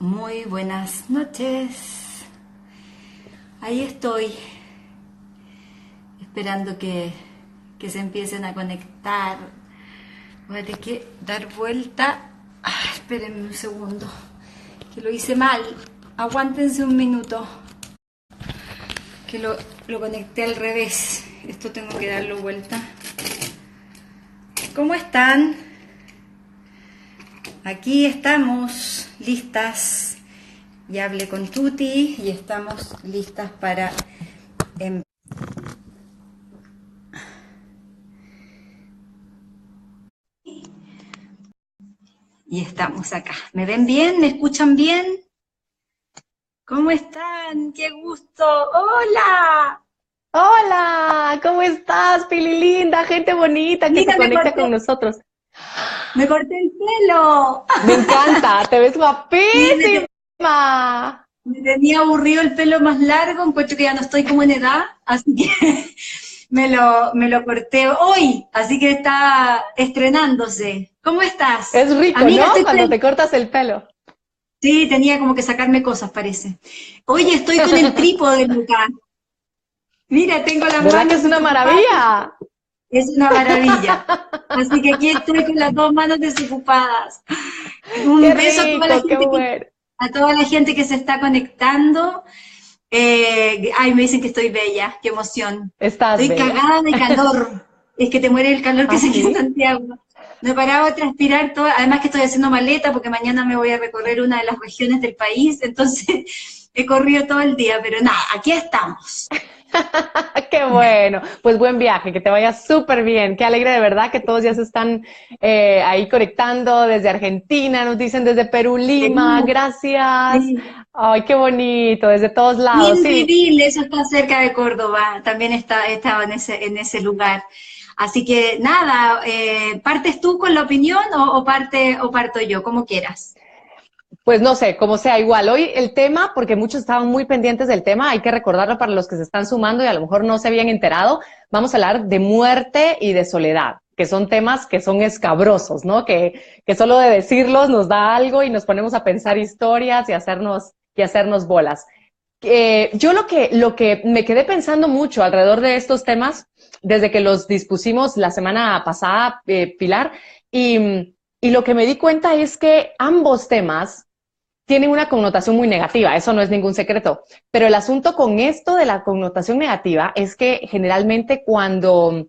Muy buenas noches. Ahí estoy, esperando que se empiecen a conectar. Voy a tener que dar vuelta. Espérenme un segundo, que lo hice mal. Aguántense un minuto, que lo conecté al revés. Esto tengo que darlo vuelta. ¿Cómo están? Aquí estamos listas. Ya hablé con Tuti y estamos listas para y estamos acá. ¿Me ven bien? ¿Me escuchan bien? ¿Cómo están? ¡Qué gusto! ¡Hola! Hola, ¿cómo estás, Pili linda? Gente bonita que se Mira, conecta con nosotros. me corté el pelo. Me encanta, te ves Sí, guapísima. me tenía aburrido el pelo más largo, encuentro que ya no estoy como en edad, así que me lo corté hoy, así que está estrenándose. ¿Cómo estás? Es rico, Amiga, ¿no? Cuando te cortas el pelo. Sí, tenía como que sacarme cosas, parece. Oye, estoy con el trípode, Lucas. Mira, tengo las ¿Verdad que manos es una desocupadas. maravilla? Es una maravilla. Así que aquí estoy con las dos manos desocupadas. Qué Un beso rico, qué bueno. a toda la gente que se está conectando. Ay, me dicen que estoy bella, qué emoción. Estás Estoy bella. cagada de calor. Es que te muere el calor que ¿Ah, se aquí en sí? Santiago. No he parado de transpirar todo, además que estoy haciendo maleta porque mañana me voy a recorrer una de las regiones del país, entonces he corrido todo el día, pero nada, aquí estamos. Qué bueno, pues buen viaje, que te vaya súper bien. Qué alegre de verdad que todos ya se están ahí conectando desde Argentina, nos dicen desde Perú, Lima, Perú, gracias. sí. Ay, qué bonito, desde todos lados, sí. Inrivil, eso está cerca de Córdoba, también he estado en ese lugar. Así que nada, ¿partes tú con la opinión o parto yo, como quieras? Pues no sé, como sea, igual. Hoy el tema, porque muchos estaban muy pendientes del tema, hay que recordarlo para los que se están sumando y a lo mejor no se habían enterado. Vamos a hablar de muerte y de soledad, que son temas que son escabrosos, ¿no? Que solo de decirlos nos da algo y nos ponemos a pensar historias y hacernos bolas. Yo lo que me quedé pensando mucho alrededor de estos temas, desde que los dispusimos la semana pasada, Pilar, y lo que me di cuenta es que ambos temas tienen una connotación muy negativa, eso no es ningún secreto. Pero el asunto con esto de la connotación negativa es que generalmente cuando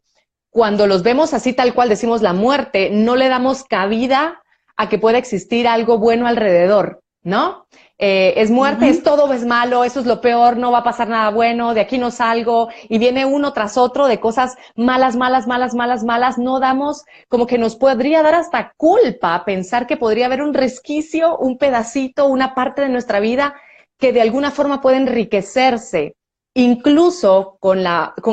los vemos así tal cual decimos la muerte, no le damos cabida a que pueda existir algo bueno alrededor, ¿no? Es muerte, es Ujú. todo, es malo, eso es lo peor, no va a pasar nada bueno, de aquí no salgo, y viene uno tras otro de cosas malas, malas, malas, malas, malas, no damos, como que nos podría dar hasta culpa pensar que podría haber un resquicio, un pedacito, una parte de nuestra vida que de alguna forma puede enriquecerse, incluso con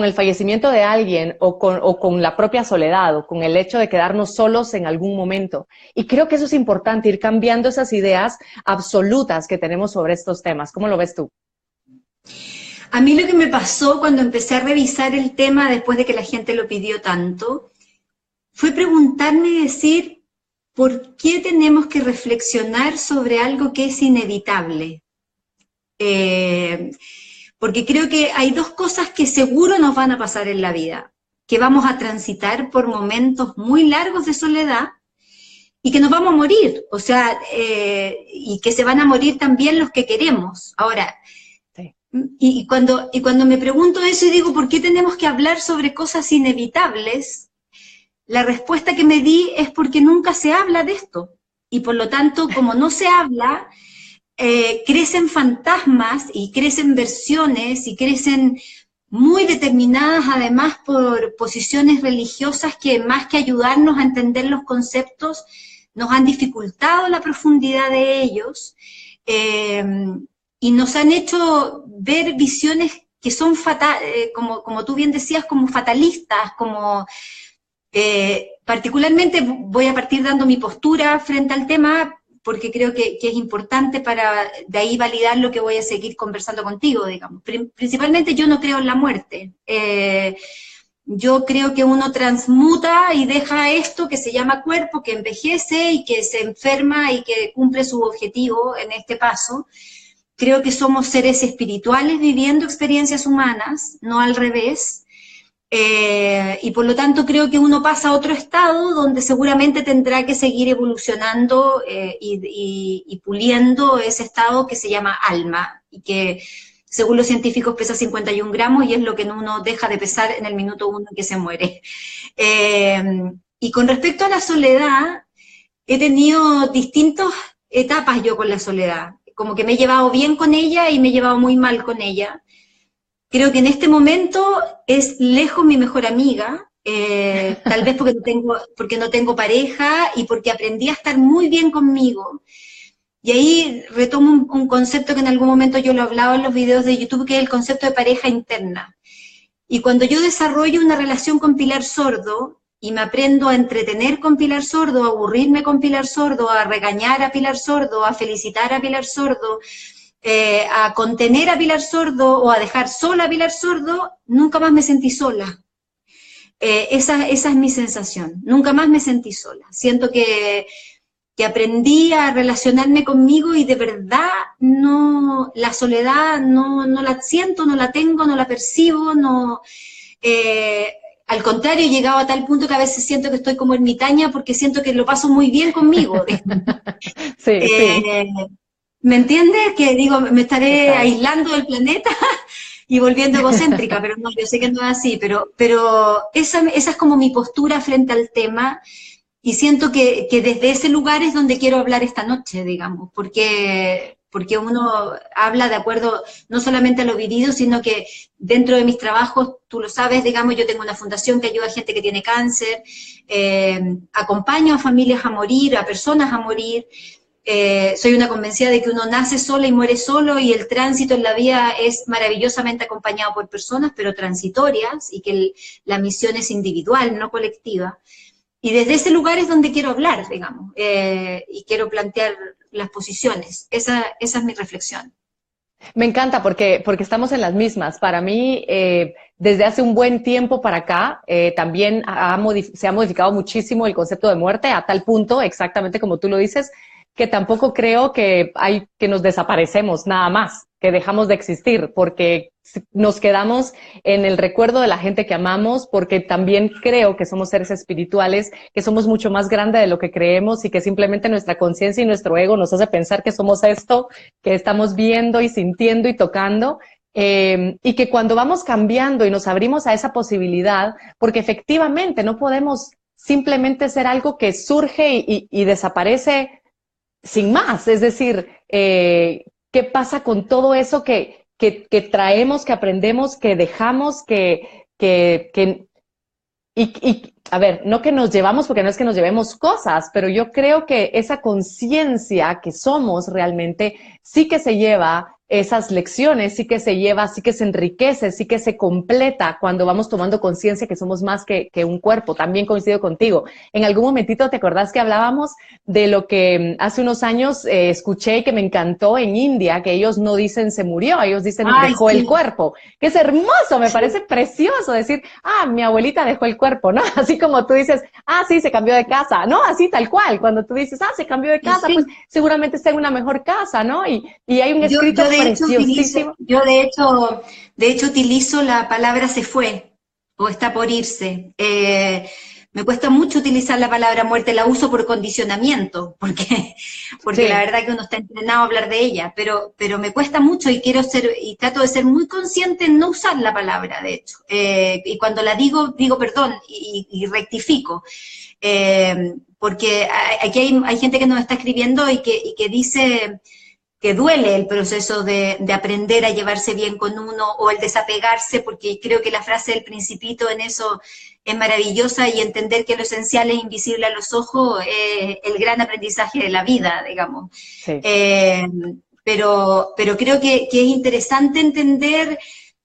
el fallecimiento de alguien o con la propia soledad o con el hecho de quedarnos solos en algún momento. Y creo que eso es importante, ir cambiando esas ideas absolutas que tenemos sobre estos temas. ¿Cómo lo ves tú? A mí lo que me pasó cuando empecé a revisar el tema después de que la gente lo pidió tanto, fue preguntarme y decir, ¿por qué tenemos que reflexionar sobre algo que es inevitable? Eh, Porque creo que hay dos cosas que seguro nos van a pasar en la vida, que vamos a transitar por momentos muy largos de soledad y que nos vamos a morir, o sea, y que se van a morir también los que queremos. Ahora, Sí. y cuando me pregunto eso y digo, ¿por qué tenemos que hablar sobre cosas inevitables? La respuesta que me di es porque nunca se habla de esto. Y por lo tanto, como no se habla, crecen fantasmas y crecen versiones y crecen muy determinadas además por posiciones religiosas que más que ayudarnos a entender los conceptos, nos han dificultado la profundidad de ellos eh, y nos han hecho ver visiones que son como tú bien decías, como fatalistas, como particularmente voy a partir dando mi postura frente al tema porque creo que es importante para de ahí validar lo que voy a seguir conversando contigo, digamos. Principalmente yo no creo en la muerte. Yo creo que uno transmuta y deja esto que se llama cuerpo, que envejece y que se enferma y que cumple su objetivo en este paso. Creo que somos seres espirituales viviendo experiencias humanas, no al revés. Y por lo tanto creo que uno pasa a otro estado donde seguramente tendrá que seguir evolucionando y puliendo ese estado que se llama alma y que según los científicos pesa 51 gramos y es lo que uno deja de pesar en el minuto 1 en que se muere. Y con respecto a la soledad, he tenido distintas etapas yo con la soledad, como que me he llevado bien con ella y me he llevado muy mal con ella. Creo que en este momento es lejos mi mejor amiga, tal vez porque no tengo pareja y porque aprendí a estar muy bien conmigo. Y ahí retomo un concepto que en algún momento yo lo hablaba en los videos de YouTube, que es el concepto de pareja interna. Y cuando yo desarrollo una relación con Pilar Sordo y me aprendo a entretener con Pilar Sordo, a aburrirme con Pilar Sordo, a regañar a Pilar Sordo, a felicitar a Pilar Sordo, a contener a Pilar Sordo o a dejar sola a Pilar Sordo, nunca más me sentí sola. Esa es mi sensación, nunca más me sentí sola. Siento que aprendí a relacionarme conmigo y de verdad la soledad no la siento, no la tengo, no la percibo, al contrario, he llegado a tal punto que a veces siento que estoy como ermitaña porque siento que lo paso muy bien conmigo. Sí, sí. ¿Me entiendes? Que digo, me estaré aislando del planeta y volviendo egocéntrica, pero no, yo sé que no es así, pero esa es como mi postura frente al tema y siento que desde ese lugar es donde quiero hablar esta noche, digamos, porque uno habla de acuerdo no solamente a lo vivido, sino que dentro de mis trabajos, tú lo sabes, digamos, yo tengo una fundación que ayuda a gente que tiene cáncer, acompaño a familias a morir, a personas a morir. Soy una convencida de que uno nace sola y muere solo y el tránsito en la vida es maravillosamente acompañado por personas, pero transitorias, y que la misión es individual, no colectiva. Y desde ese lugar es donde quiero hablar, digamos, y quiero plantear las posiciones. Esa es mi reflexión. Me encanta porque estamos en las mismas. Para mí, desde hace un buen tiempo para acá, también se ha modificado muchísimo el concepto de muerte a tal punto, exactamente como tú lo dices, que tampoco creo que nos desaparecemos nada más, que dejamos de existir, porque nos quedamos en el recuerdo de la gente que amamos, porque también creo que somos seres espirituales, que somos mucho más grandes de lo que creemos y que simplemente nuestra conciencia y nuestro ego nos hace pensar que somos esto, que estamos viendo y sintiendo y tocando. Y que cuando vamos cambiando y nos abrimos a esa posibilidad, porque efectivamente no podemos simplemente ser algo que surge y desaparece sin más, es decir, ¿qué pasa con todo eso que traemos, que aprendemos, que dejamos, a ver, no que nos llevamos, porque no es que nos llevemos cosas, pero yo creo que esa conciencia que somos realmente sí que se lleva esas lecciones, sí que se lleva, sí que se enriquece, sí que se completa cuando vamos tomando conciencia que somos más que un cuerpo. También coincido contigo. En algún momentito, ¿te acordás que hablábamos de lo que hace unos años escuché y que me encantó en India, que ellos no dicen se murió, ellos dicen dejó el cuerpo, que es hermoso, me parece precioso decir, mi abuelita dejó el cuerpo, ¿no? Así como tú dices, sí, se cambió de casa, ¿no? Así tal cual, cuando tú dices, se cambió de casa, pues seguramente está en una mejor casa, ¿no? Y hay un escrito preciosísimo. Yo de hecho utilizo la palabra se fue o está por irse. Me cuesta mucho utilizar la palabra muerte, la uso por condicionamiento, porque sí, la verdad que uno está entrenado a hablar de ella, pero me cuesta mucho y trato de ser muy consciente en no usar la palabra, de hecho. Y cuando la digo perdón y rectifico. Porque aquí hay gente que nos está escribiendo y que dice que duele el proceso de aprender a llevarse bien con uno o el desapegarse, porque creo que la frase del Principito en eso es maravillosa, y entender que lo esencial es invisible a los ojos es el gran aprendizaje de la vida, digamos. Sí. Pero creo que es interesante entender,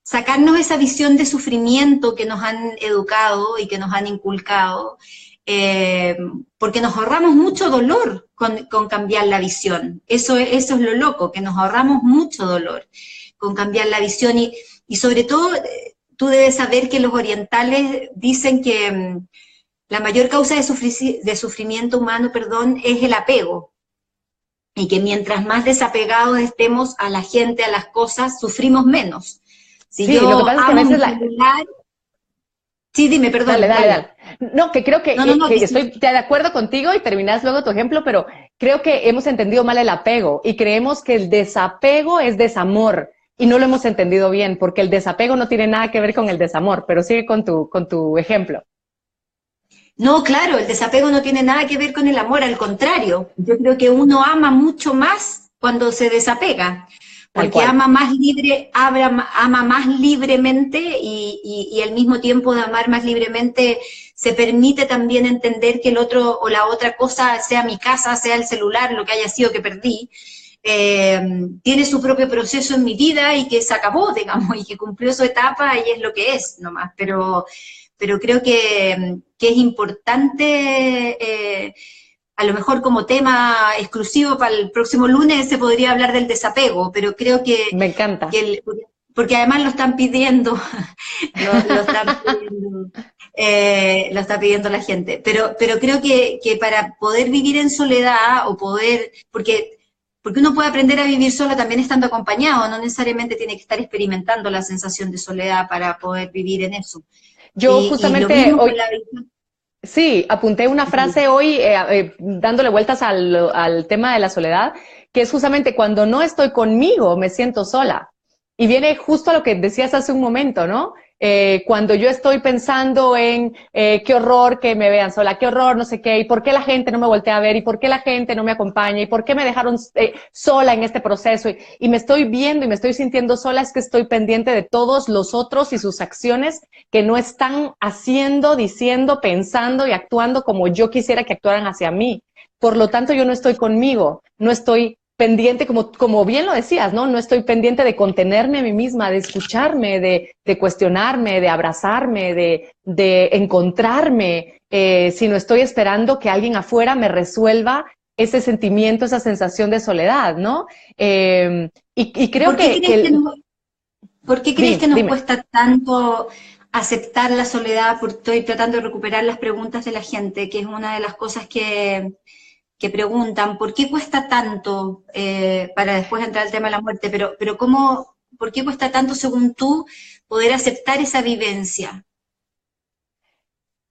sacarnos esa visión de sufrimiento que nos han educado y que nos han inculcado, porque nos ahorramos mucho dolor con cambiar la visión. Eso es lo loco, que nos ahorramos mucho dolor con cambiar la visión y sobre todo, tú debes saber que los orientales dicen que la mayor causa de sufrimiento humano, es el apego. Y que mientras más desapegados estemos a la gente, a las cosas, sufrimos menos. Si sí, yo lo que pasa es que a veces celular... Sí, dime, perdón. Dale. No, que creo que estoy de acuerdo contigo y terminas luego tu ejemplo, pero creo que hemos entendido mal el apego y creemos que el desapego es desamor y no lo hemos entendido bien, porque el desapego no tiene nada que ver con el desamor, pero sigue con tu ejemplo. No, claro, el desapego no tiene nada que ver con el amor, al contrario. Yo creo que uno ama mucho más cuando se desapega. Porque ama más libremente y al mismo tiempo de amar más libremente se permite también entender que el otro o la otra cosa, sea mi casa, sea el celular, lo que haya sido que perdí, tiene su propio proceso en mi vida y que se acabó, digamos, y que cumplió su etapa y es lo que es nomás. Pero creo que es importante... a lo mejor como tema exclusivo para el próximo lunes se podría hablar del desapego, pero creo que... Me encanta. Porque además lo están pidiendo, lo está pidiendo la gente. Pero creo que para poder vivir en soledad o poder... Porque uno puede aprender a vivir solo también estando acompañado, no necesariamente tiene que estar experimentando la sensación de soledad para poder vivir en eso. Yo justamente hoy... Sí, apunté una frase hoy dándole vueltas al tema de la soledad, que es justamente cuando no estoy conmigo me siento sola. Y viene justo a lo que decías hace un momento, ¿no? Cuando yo estoy pensando en qué horror que me vean sola, qué horror, no sé qué, y por qué la gente no me voltea a ver, y por qué la gente no me acompaña, y por qué me dejaron sola en este proceso, y me estoy viendo y me estoy sintiendo sola, es que estoy pendiente de todos los otros y sus acciones que no están haciendo, diciendo, pensando y actuando como yo quisiera que actuaran hacia mí. Por lo tanto, yo no estoy conmigo, no estoy pendiente, como bien lo decías, ¿no? No estoy pendiente de contenerme a mí misma, de escucharme, de cuestionarme, de abrazarme, de encontrarme, sino estoy esperando que alguien afuera me resuelva ese sentimiento, esa sensación de soledad, ¿no? Y creo ¿Por qué crees que nos cuesta tanto aceptar la soledad? Porque estoy tratando de recuperar las preguntas de la gente, que es una de las cosas que preguntan, ¿por qué cuesta tanto, para después entrar al tema de la muerte, pero ¿por qué cuesta tanto, según tú, poder aceptar esa vivencia?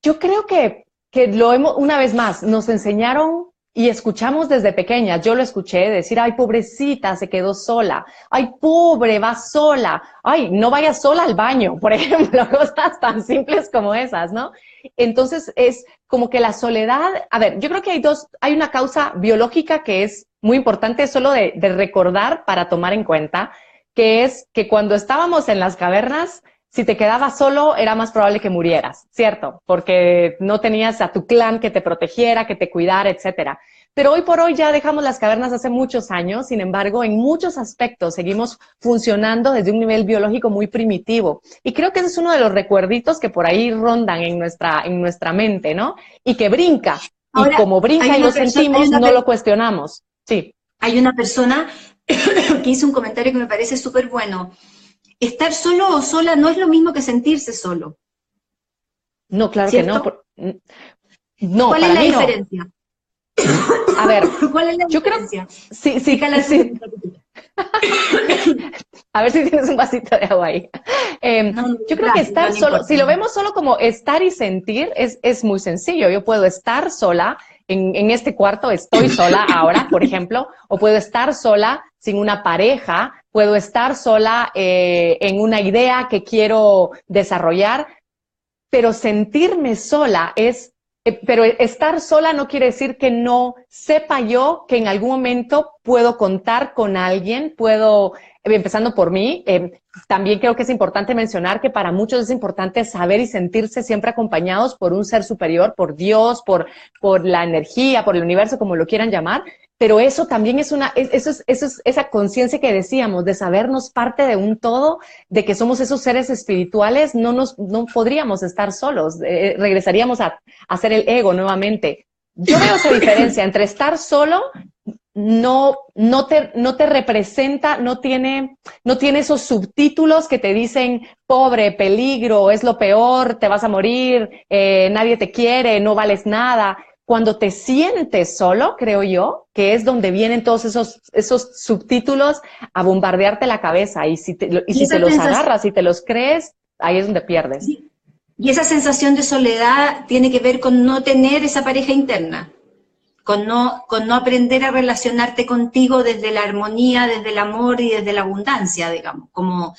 Yo creo que una vez más, nos enseñaron y escuchamos desde pequeñas. Yo lo escuché decir, ay, pobrecita, se quedó sola. Ay, pobre, va sola. Ay, no vayas sola al baño, por ejemplo, cosas tan simples como esas, ¿no? Entonces es como que la soledad, a ver, yo creo que hay una causa biológica que es muy importante solo de recordar para tomar en cuenta, que es que cuando estábamos en las cavernas, si te quedabas solo, era más probable que murieras, ¿cierto? Porque no tenías a tu clan que te protegiera, que te cuidara, etcétera. Pero hoy por hoy ya dejamos las cavernas hace muchos años, sin embargo, en muchos aspectos seguimos funcionando desde un nivel biológico muy primitivo. Y creo que ese es uno de los recuerditos que por ahí rondan en nuestra mente, ¿no? Y que brinca. Ahora, y como brinca y lo sentimos, no lo cuestionamos. Sí. Hay una persona que hizo un comentario que me parece súper bueno. Estar solo o sola no es lo mismo que sentirse solo. No, claro ¿cierto? Que no. No, ¿cuál es la diferencia? A ver, ¿cuál es la diferencia? Sí. A ver si tienes un vasito de agua ahí. Yo creo que estar solo, si lo vemos solo como estar y sentir, es muy sencillo. Yo puedo estar sola, en este cuarto estoy sola ahora, por ejemplo, o puedo estar sola sin una pareja, puedo estar sola en una idea que quiero desarrollar, pero sentirme sola pero estar sola no quiere decir que no sepa yo que en algún momento puedo contar con alguien, empezando por mí, también creo que es importante mencionar que para muchos es importante saber y sentirse siempre acompañados por un ser superior, por Dios, por la energía, por el universo, como lo quieran llamar, pero eso también es esa conciencia que decíamos, de sabernos parte de un todo, de que somos esos seres espirituales, no podríamos estar solos, regresaríamos a ser el ego nuevamente. Yo veo esa diferencia entre estar solo, no te representa, no tiene esos subtítulos que te dicen pobre, peligro, es lo peor, te vas a morir, nadie te quiere, no vales nada. Cuando te sientes solo, creo yo, que es donde vienen todos esos subtítulos a bombardearte la cabeza. Y si te los agarras y te los crees, ahí es donde pierdes. Sí. Y esa sensación de soledad tiene que ver con no tener esa pareja interna, con no aprender a relacionarte contigo desde la armonía, desde el amor y desde la abundancia, digamos, como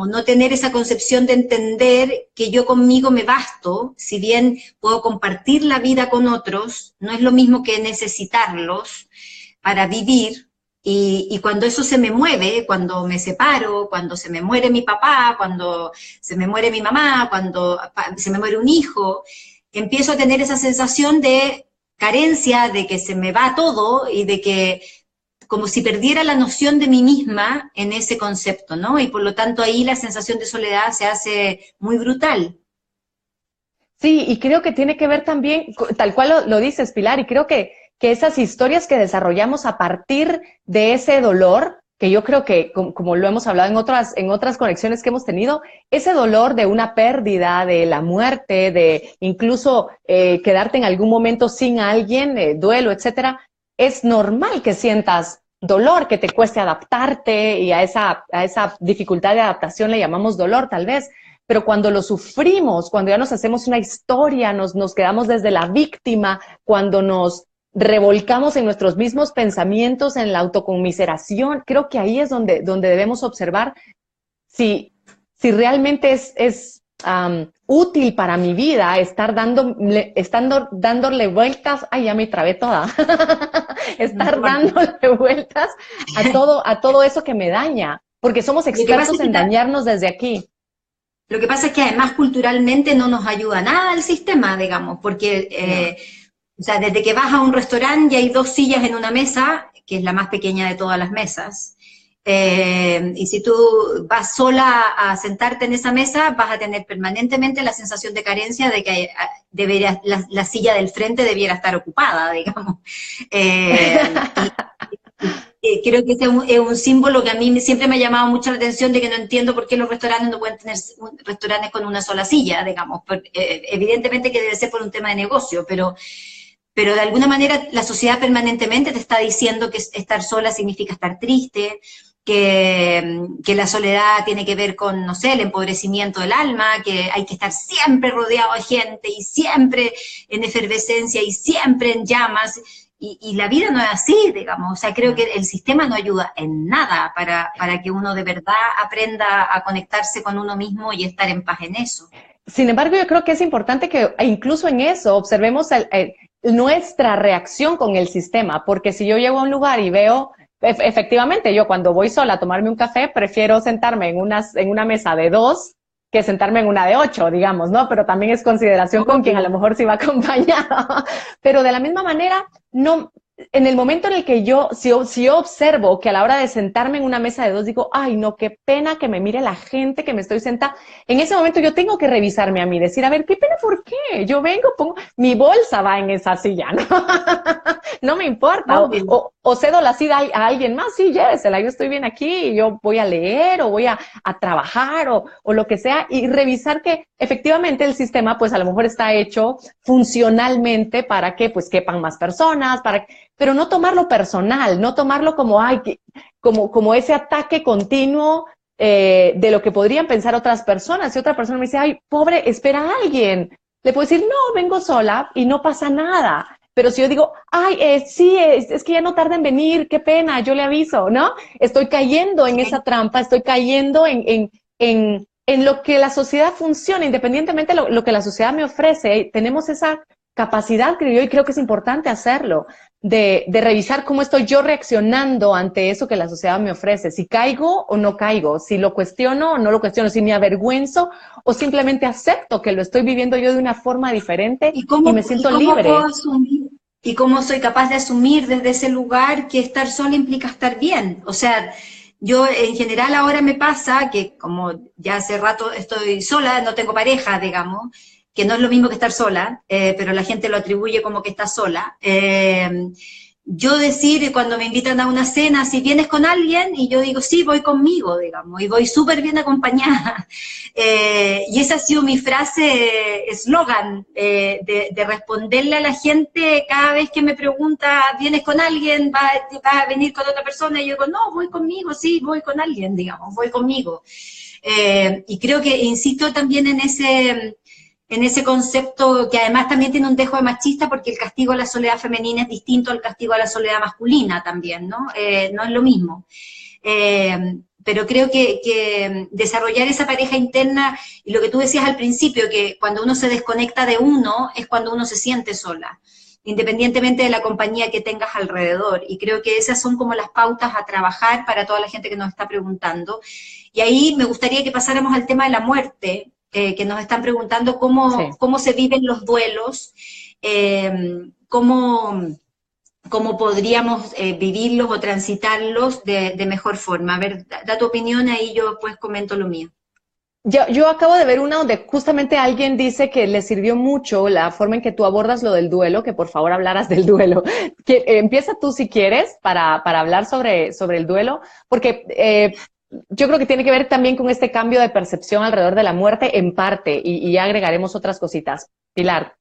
no tener esa concepción de entender que yo conmigo me basto, si bien puedo compartir la vida con otros, no es lo mismo que necesitarlos para vivir, y cuando eso se me mueve, cuando me separo, cuando se me muere mi papá, cuando se me muere mi mamá, cuando se me muere un hijo, empiezo a tener esa sensación de carencia, de que se me va todo y de que como si perdiera la noción de mí misma en ese concepto, ¿no? Y por lo tanto ahí la sensación de soledad se hace muy brutal. Sí, y creo que tiene que ver también, tal cual lo dices, Pilar, y creo que esas historias que desarrollamos a partir de ese dolor, que yo creo que, como lo hemos hablado en otras conexiones que hemos tenido, ese dolor de una pérdida, de la muerte, de incluso quedarte en algún momento sin alguien, duelo, etcétera, es normal que sientas dolor, que te cueste adaptarte, y a esa dificultad de adaptación le llamamos dolor tal vez, pero cuando lo sufrimos, cuando ya nos hacemos una historia, nos quedamos desde la víctima, cuando nos revolcamos en nuestros mismos pensamientos, en la autoconmiseración, creo que ahí es donde debemos observar si realmente es útil para mi vida estar dándole vueltas, ay, ya me trabé toda, estar dándole vueltas a todo eso que me daña, porque somos expertos en dañarnos desde aquí. Lo que pasa es que además culturalmente no nos ayuda nada el sistema, digamos, porque o sea, desde que vas a un restaurante y hay 2 sillas en una mesa, que es la más pequeña de todas las mesas, y si tú vas sola a sentarte en esa mesa, vas a tener permanentemente la sensación de carencia de que la silla del frente debiera estar ocupada, digamos. Creo que ese es un símbolo que a mí siempre me ha llamado mucho la atención, de que no entiendo por qué los restaurantes no pueden tener restaurantes con una sola silla, digamos. Evidentemente que debe ser por un tema de negocio, pero de alguna manera la sociedad permanentemente te está diciendo que estar sola significa estar triste, que la soledad tiene que ver con, no sé, el empobrecimiento del alma, que hay que estar siempre rodeado de gente y siempre en efervescencia y siempre en llamas. Y la vida no es así, digamos. O sea, creo que el sistema no ayuda en nada para que uno de verdad aprenda a conectarse con uno mismo y estar en paz en eso. Sin embargo, yo creo que es importante que incluso en eso observemos nuestra reacción con el sistema, porque si yo llego a un lugar y veo, efectivamente, yo cuando voy sola a tomarme un café, prefiero sentarme en una mesa de 2 que sentarme en una de 8, digamos, ¿no? Pero también es consideración con quien a lo mejor sí va acompañado. Pero de la misma manera, no, en el momento en el que si yo observo que a la hora de sentarme en una mesa de 2 digo, ay, no, qué pena que me mire la gente que me estoy sentada, en ese momento yo tengo que revisarme a mí, decir, a ver, qué pena, ¿por qué? Yo vengo, mi bolsa va en esa silla, ¿no? No me importa, o cedo la silla a alguien más, sí, llévesela, yo estoy bien aquí, yo voy a leer, o voy a trabajar, o lo que sea, y revisar que efectivamente el sistema, pues a lo mejor está hecho funcionalmente para que, pues, quepan más personas, pero no tomarlo personal, no tomarlo como, como ese ataque continuo de lo que podrían pensar otras personas. Si otra persona me dice, ay, pobre, espera a alguien, le puedo decir, no, vengo sola y no pasa nada. Pero si yo digo, ay, sí, es que ya no tarda en venir, qué pena, yo le aviso, ¿no? Estoy cayendo en esa trampa, estoy cayendo en lo que la sociedad funciona, independientemente de lo que la sociedad me ofrece. Tenemos esa capacidad, creo yo, y creo que es importante hacerlo, de revisar cómo estoy yo reaccionando ante eso que la sociedad me ofrece, si caigo o no caigo, si lo cuestiono o no lo cuestiono, si me avergüenzo o simplemente acepto que lo estoy viviendo yo de una forma diferente y me siento libre. ¿Y cómo soy capaz de asumir desde ese lugar que estar sola implica estar bien? O sea, yo en general ahora me pasa que como ya hace rato estoy sola, no tengo pareja, digamos, que no es lo mismo que estar sola, pero la gente lo atribuye como que está sola. yo decir cuando me invitan a una cena, si vienes con alguien, y yo digo, sí, voy conmigo, digamos, y voy súper bien acompañada. Y esa ha sido mi frase, eslogan, de responderle a la gente cada vez que me pregunta, ¿vienes con alguien? ¿Vas a venir con otra persona? Y yo digo, no, voy conmigo, sí, voy con alguien, digamos, voy conmigo. Y creo que insisto también en ese concepto que además también tiene un dejo de machista, porque el castigo a la soledad femenina es distinto al castigo a la soledad masculina también, ¿no? No es lo mismo. Pero creo que desarrollar esa pareja interna, y lo que tú decías al principio, que cuando uno se desconecta de uno, es cuando uno se siente sola, independientemente de la compañía que tengas alrededor. Y creo que esas son como las pautas a trabajar para toda la gente que nos está preguntando. Y ahí me gustaría que pasáramos al tema de la muerte, que nos están preguntando cómo se viven los duelos, cómo podríamos vivirlos o transitarlos de mejor forma. A ver, da tu opinión, ahí yo después comento lo mío. Yo acabo de ver una donde justamente alguien dice que le sirvió mucho la forma en que tú abordas lo del duelo, que por favor hablaras del duelo. Empieza tú si quieres para hablar sobre el duelo, porque yo creo que tiene que ver también con este cambio de percepción alrededor de la muerte en parte, y ya agregaremos otras cositas. Pilar.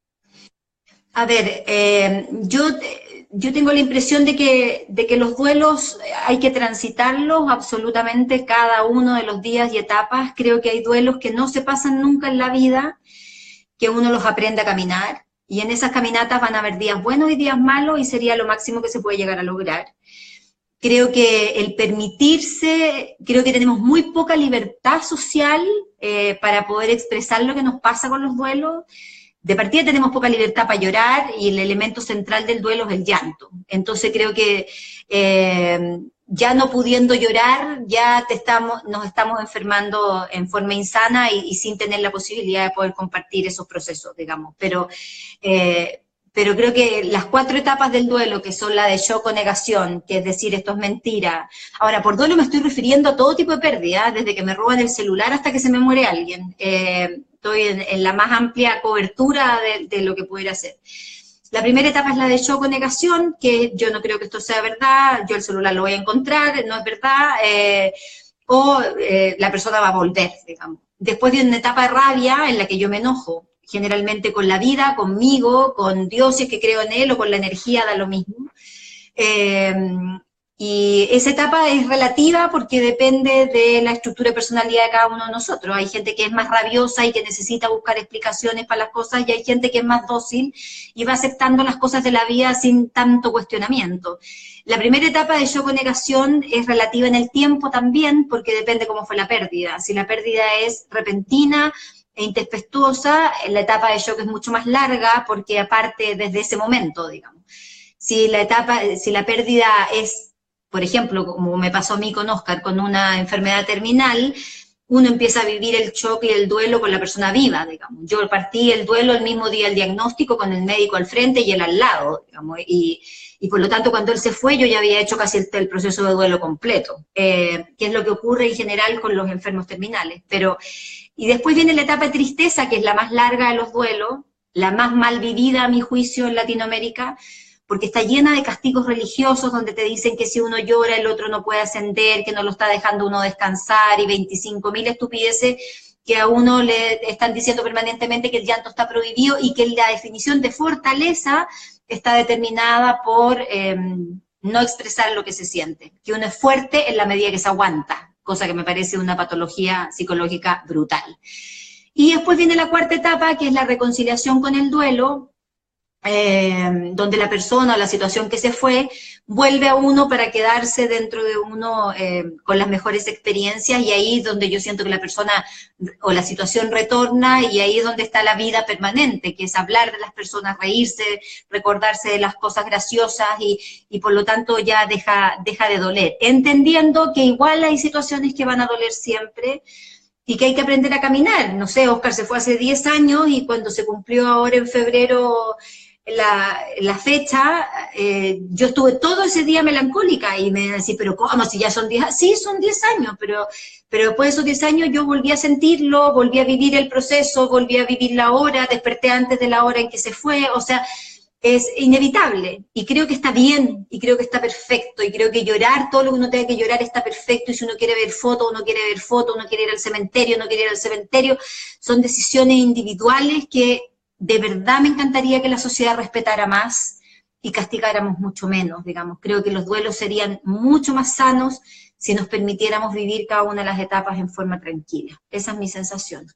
A ver, yo tengo la impresión de que los duelos hay que transitarlos absolutamente cada uno de los días y etapas. Creo que hay duelos que no se pasan nunca en la vida, que uno los aprende a caminar, y en esas caminatas van a haber días buenos y días malos, y sería lo máximo que se puede llegar a lograr. Creo que el permitirse, creo que tenemos muy poca libertad social para poder expresar lo que nos pasa con los duelos. De partida tenemos poca libertad para llorar, y el elemento central del duelo es el llanto. Entonces creo que ya no pudiendo llorar, ya nos estamos enfermando en forma insana y sin tener la posibilidad de poder compartir esos procesos, digamos. Pero creo que las 4 etapas del duelo, que son la de shock o negación, que es decir, esto es mentira. Ahora, por duelo me estoy refiriendo a todo tipo de pérdida, desde que me roban el celular hasta que se me muere alguien. Estoy en la más amplia cobertura de lo que pudiera ser. La primera etapa es la de shock o negación, que yo no creo que esto sea verdad, yo el celular lo voy a encontrar, no es verdad, la persona va a volver, digamos. Después viene una etapa de rabia en la que yo me enojo, generalmente con la vida, conmigo, con Dios si es que creo en Él, o con la energía, da lo mismo. Y esa etapa es relativa porque depende de la estructura de personalidad de cada uno de nosotros. Hay gente que es más rabiosa y que necesita buscar explicaciones para las cosas, y hay gente que es más dócil y va aceptando las cosas de la vida sin tanto cuestionamiento. La primera etapa de shock o negación es relativa en el tiempo también, porque depende cómo fue la pérdida. Si la pérdida es repentina e intempestuosa, la etapa de shock es mucho más larga, porque aparte desde ese momento, digamos. Si la pérdida es, por ejemplo, como me pasó a mí con Oscar, con una enfermedad terminal, uno empieza a vivir el shock y el duelo con la persona viva, digamos. Yo partí el duelo el mismo día del diagnóstico, con el médico al frente y él al lado, digamos, y por lo tanto cuando él se fue yo ya había hecho casi el proceso de duelo completo, que es lo que ocurre en general con los enfermos terminales. Y después viene la etapa de tristeza, que es la más larga de los duelos, la más mal vivida a mi juicio en Latinoamérica, porque está llena de castigos religiosos donde te dicen que si uno llora el otro no puede ascender, que no lo está dejando uno descansar, y 25.000 estupideces que a uno le están diciendo permanentemente que el llanto está prohibido, y que la definición de fortaleza está determinada por no expresar lo que se siente, que uno es fuerte en la medida que se aguanta, cosa que me parece una patología psicológica brutal. Y después viene la cuarta etapa, que es la reconciliación con el duelo, donde la persona o la situación que se fue vuelve a uno para quedarse dentro de uno con las mejores experiencias, y ahí es donde yo siento que la persona o la situación retorna, y ahí es donde está la vida permanente, que es hablar de las personas, reírse, recordarse de las cosas graciosas, y por lo tanto ya deja de doler, entendiendo que igual hay situaciones que van a doler siempre, y que hay que aprender a caminar. No sé, Oscar se fue hace 10 años, y cuando se cumplió ahora en febrero la fecha, yo estuve todo ese día melancólica, y me decía, pero ¿cómo? Si ya son 10, sí, son 10 años, pero después de esos 10 años yo volví a sentirlo, volví a vivir el proceso, volví a vivir la hora, desperté antes de la hora en que se fue, o sea, es inevitable, y creo que está bien, y creo que está perfecto, y creo que llorar, todo lo que uno tenga que llorar está perfecto, y si uno quiere ver fotos, uno quiere ver fotos, uno quiere ir al cementerio, uno quiere ir al cementerio, son decisiones individuales que de verdad me encantaría que la sociedad respetara más y castigáramos mucho menos, digamos. Creo que los duelos serían mucho más sanos si nos permitiéramos vivir cada una de las etapas en forma tranquila. Esa es mi sensación.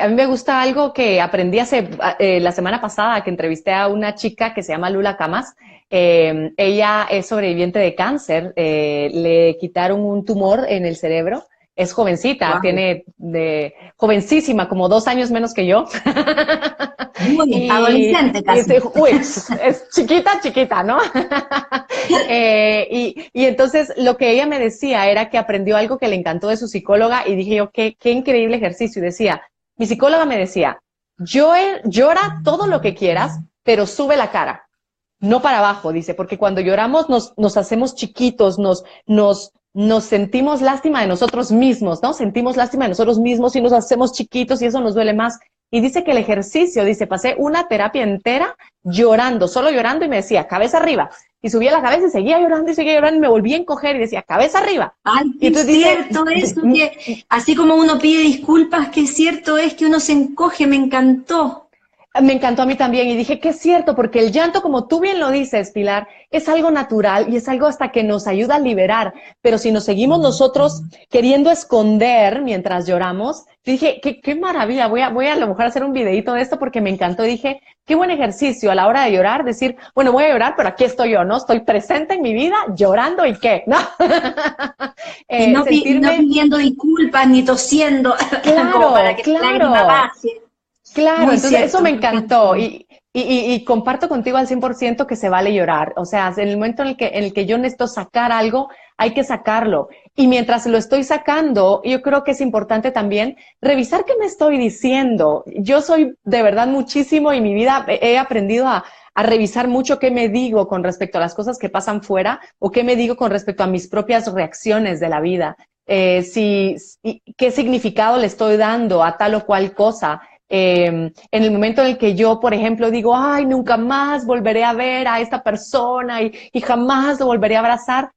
A mí me gusta algo que aprendí la semana pasada, que entrevisté a una chica que se llama Lula Camas. Ella es sobreviviente de cáncer, le quitaron un tumor en el cerebro. Es jovencita, Wow. jovencísima, como 2 años menos que yo. Muy adolescente casi. Uy, es chiquita, chiquita, ¿no? Y entonces lo que ella me decía era que aprendió algo que le encantó de su psicóloga, y dije yo, qué increíble ejercicio. Y decía, mi psicóloga me decía, llora todo lo que quieras, pero sube la cara, no para abajo, dice, porque cuando lloramos nos hacemos chiquitos, nos sentimos lástima de nosotros mismos, ¿no? Sentimos lástima de nosotros mismos y nos hacemos chiquitos y eso nos duele más. Y dice que el ejercicio, dice, pasé una terapia entera llorando, solo llorando, y me decía, cabeza arriba. Y subía la cabeza y seguía llorando y me volvía a encoger y decía, cabeza arriba. Ay, Y qué entonces cierto eso, que así como uno pide disculpas, qué cierto es que uno se encoge, me encantó. me encantó a mí también y dije que es cierto, porque el llanto, como tú bien lo dices, Pilar, es algo natural y es algo hasta que nos ayuda a liberar. Pero si nos seguimos nosotros queriendo esconder mientras lloramos, dije, qué maravilla, voy a lo mejor hacer un videito de esto porque me encantó. Dije, qué buen ejercicio a la hora de llorar, decir, bueno, voy a llorar, pero aquí estoy yo, ¿no? Estoy presente en mi vida, llorando y qué, ¿no? Y no, no pidiendo disculpas ni tosiendo, claro, como para que la lágrima pase. Claro, Muy entonces cierto, eso me encantó y comparto contigo al 100% que se vale llorar. O sea, en el momento en el que yo necesito sacar algo, hay que sacarlo. Y mientras lo estoy sacando, yo creo que es importante también revisar qué me estoy diciendo. Yo soy de verdad muchísimo, y mi vida he aprendido a revisar mucho qué me digo con respecto a las cosas que pasan fuera, o qué me digo con respecto a mis propias reacciones de la vida. Qué significado le estoy dando a tal o cual cosa. En el momento en el que yo, por ejemplo, digo, ay, nunca más volveré a ver a esta persona y jamás lo volveré a abrazar,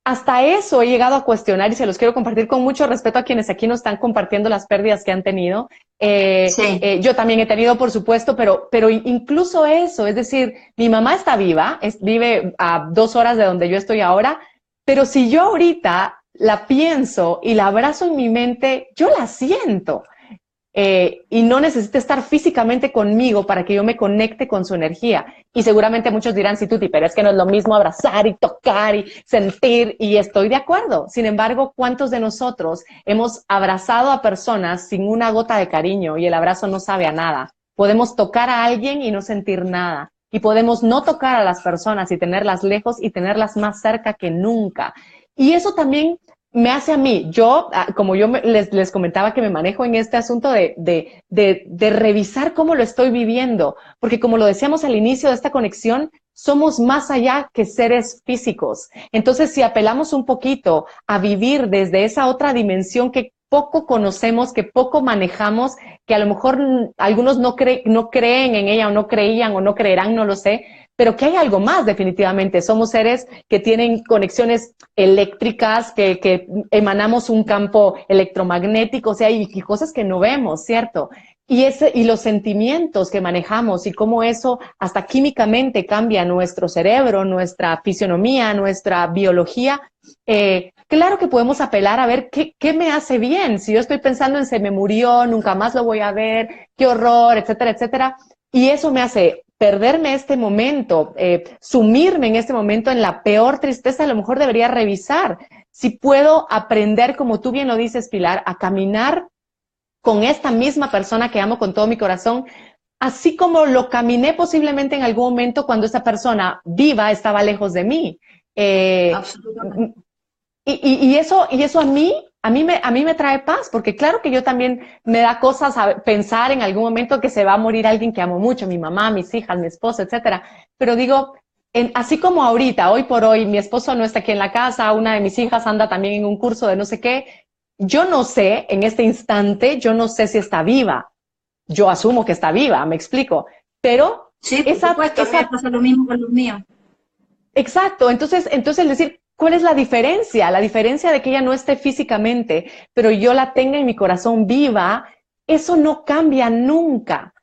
hasta eso he llegado a cuestionar, y se los quiero compartir con mucho respeto a quienes aquí nos están compartiendo las pérdidas que han tenido. Sí. Yo también he tenido, por supuesto, pero incluso eso, es decir, mi mamá está viva, vive a 2 horas de donde yo estoy ahora, pero si yo ahorita la pienso y la abrazo en mi mente, yo la siento. Y no necesita estar físicamente conmigo para que yo me conecte con su energía. Y seguramente muchos dirán, sí, Tuti, pero es que no es lo mismo abrazar y tocar y sentir, y estoy de acuerdo. Sin embargo, ¿cuántos de nosotros hemos abrazado a personas sin una gota de cariño y el abrazo no sabe a nada? Podemos tocar a alguien y no sentir nada. Y podemos no tocar a las personas y tenerlas lejos y tenerlas más cerca que nunca. Y eso también me hace a mí, como yo les comentaba que me manejo en este asunto de revisar cómo lo estoy viviendo, porque como lo decíamos al inicio de esta conexión, somos más allá que seres físicos. Entonces, si apelamos un poquito a vivir desde esa otra dimensión que poco conocemos, que poco manejamos, que a lo mejor algunos no creen en ella, o no creían, o no creerán, no lo sé, pero que hay algo más definitivamente. Somos seres que tienen conexiones eléctricas, que emanamos un campo electromagnético, o sea, y cosas que no vemos, ¿cierto? Y los sentimientos que manejamos y cómo eso hasta químicamente cambia nuestro cerebro, nuestra fisionomía, nuestra biología. Claro que podemos apelar a ver qué me hace bien. Si yo estoy pensando en se me murió, nunca más lo voy a ver, qué horror, etcétera, etcétera. Y eso me hace perderme este momento, sumirme en este momento en la peor tristeza. A lo mejor debería revisar si puedo aprender, como tú bien lo dices, Pilar, a caminar con esta misma persona que amo con todo mi corazón, así como lo caminé posiblemente en algún momento cuando esa persona viva estaba lejos de mí. Absolutamente. Y eso a mí me trae paz, porque claro que yo también me da cosas a pensar en algún momento que se va a morir alguien que amo mucho, mi mamá, mis hijas, mi esposo, etcétera. Pero digo, así como ahorita, hoy por hoy, mi esposo no está aquí en la casa, una de mis hijas anda también en un curso de no sé qué, yo no sé, en este instante, yo no sé si está viva. Yo asumo que está viva, me explico. Pero Sí, por supuesto, a mí me pasa lo mismo con los míos. Exacto, entonces decir, ¿cuál es la diferencia? La diferencia de que ella no esté físicamente, pero yo la tenga en mi corazón viva, eso no cambia nunca.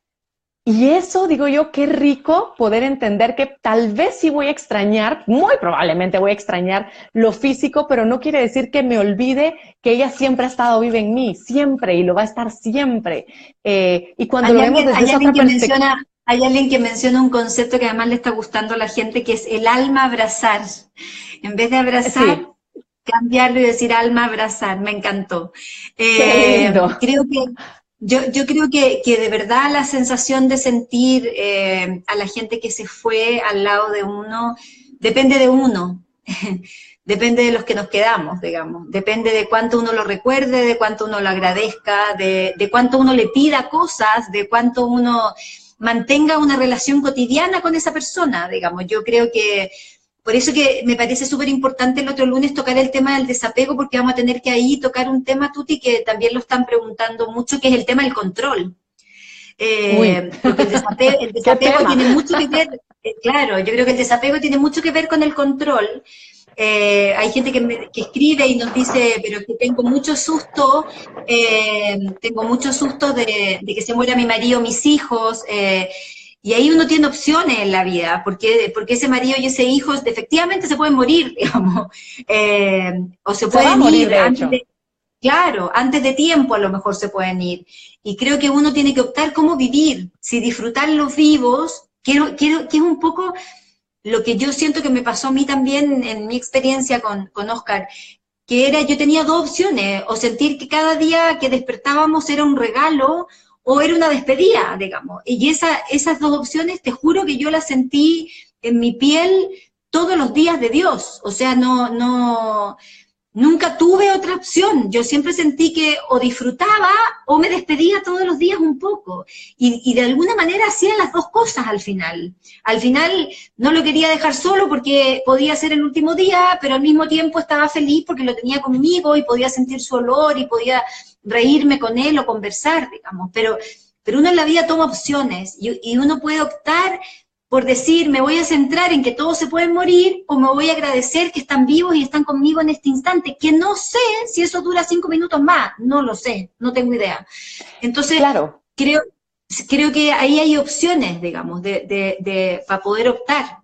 Y eso, digo yo, qué rico poder entender que tal vez sí voy a extrañar, muy probablemente voy a extrañar lo físico, pero no quiere decir que me olvide que ella siempre ha estado viva en mí, siempre, y lo va a estar siempre. Y cuando lo vemos desde esa otra perspectiva... Hay alguien que menciona un concepto que además le está gustando a la gente, que es el alma abrazar. En vez de abrazar, sí, cambiarlo y decir alma abrazar. Me encantó. Qué lindo. Creo que yo creo que de verdad la sensación de sentir a la gente que se fue al lado de uno, depende de uno. Depende de los que nos quedamos, digamos. Depende de cuánto uno lo recuerde, de cuánto uno lo agradezca, de cuánto uno le pida cosas, de cuánto uno mantenga una relación cotidiana con esa persona, digamos. Yo creo que, por eso que me parece súper importante el otro lunes tocar el tema del desapego, porque vamos a tener que ahí tocar un tema, Tuti, que también lo están preguntando mucho, que es el tema del control. Porque el desapego tiene mucho que ver, claro, yo creo que el desapego tiene mucho que ver con el control. Hay gente que escribe y nos dice, pero que tengo mucho susto de que se muera mi marido, mis hijos, y ahí uno tiene opciones en la vida, porque ese marido y ese hijo efectivamente se pueden morir, digamos, o se pueden ir antes de tiempo a lo mejor se pueden ir, y creo que uno tiene que optar cómo vivir, si disfrutar los vivos, que es un poco... Lo que yo siento que me pasó a mí también en mi experiencia con Oscar, que era, yo tenía dos opciones, o sentir que cada día que despertábamos era un regalo, o era una despedida, digamos. Y esas dos opciones, te juro que yo las sentí en mi piel todos los días de Dios. O sea, nunca tuve otra opción. Yo siempre sentí que o disfrutaba o me despedía todos los días un poco. Y de alguna manera hacía las dos cosas al final. Al final no lo quería dejar solo porque podía ser el último día, pero al mismo tiempo estaba feliz porque lo tenía conmigo y podía sentir su olor y podía reírme con él o conversar, digamos. Pero uno en la vida toma opciones y uno puede optar por decir, me voy a centrar en que todos se pueden morir, o me voy a agradecer que están vivos y están conmigo en este instante, que no sé si eso dura 5 minutos más, no lo sé, no tengo idea. Entonces, claro, creo que ahí hay opciones, digamos, para poder optar.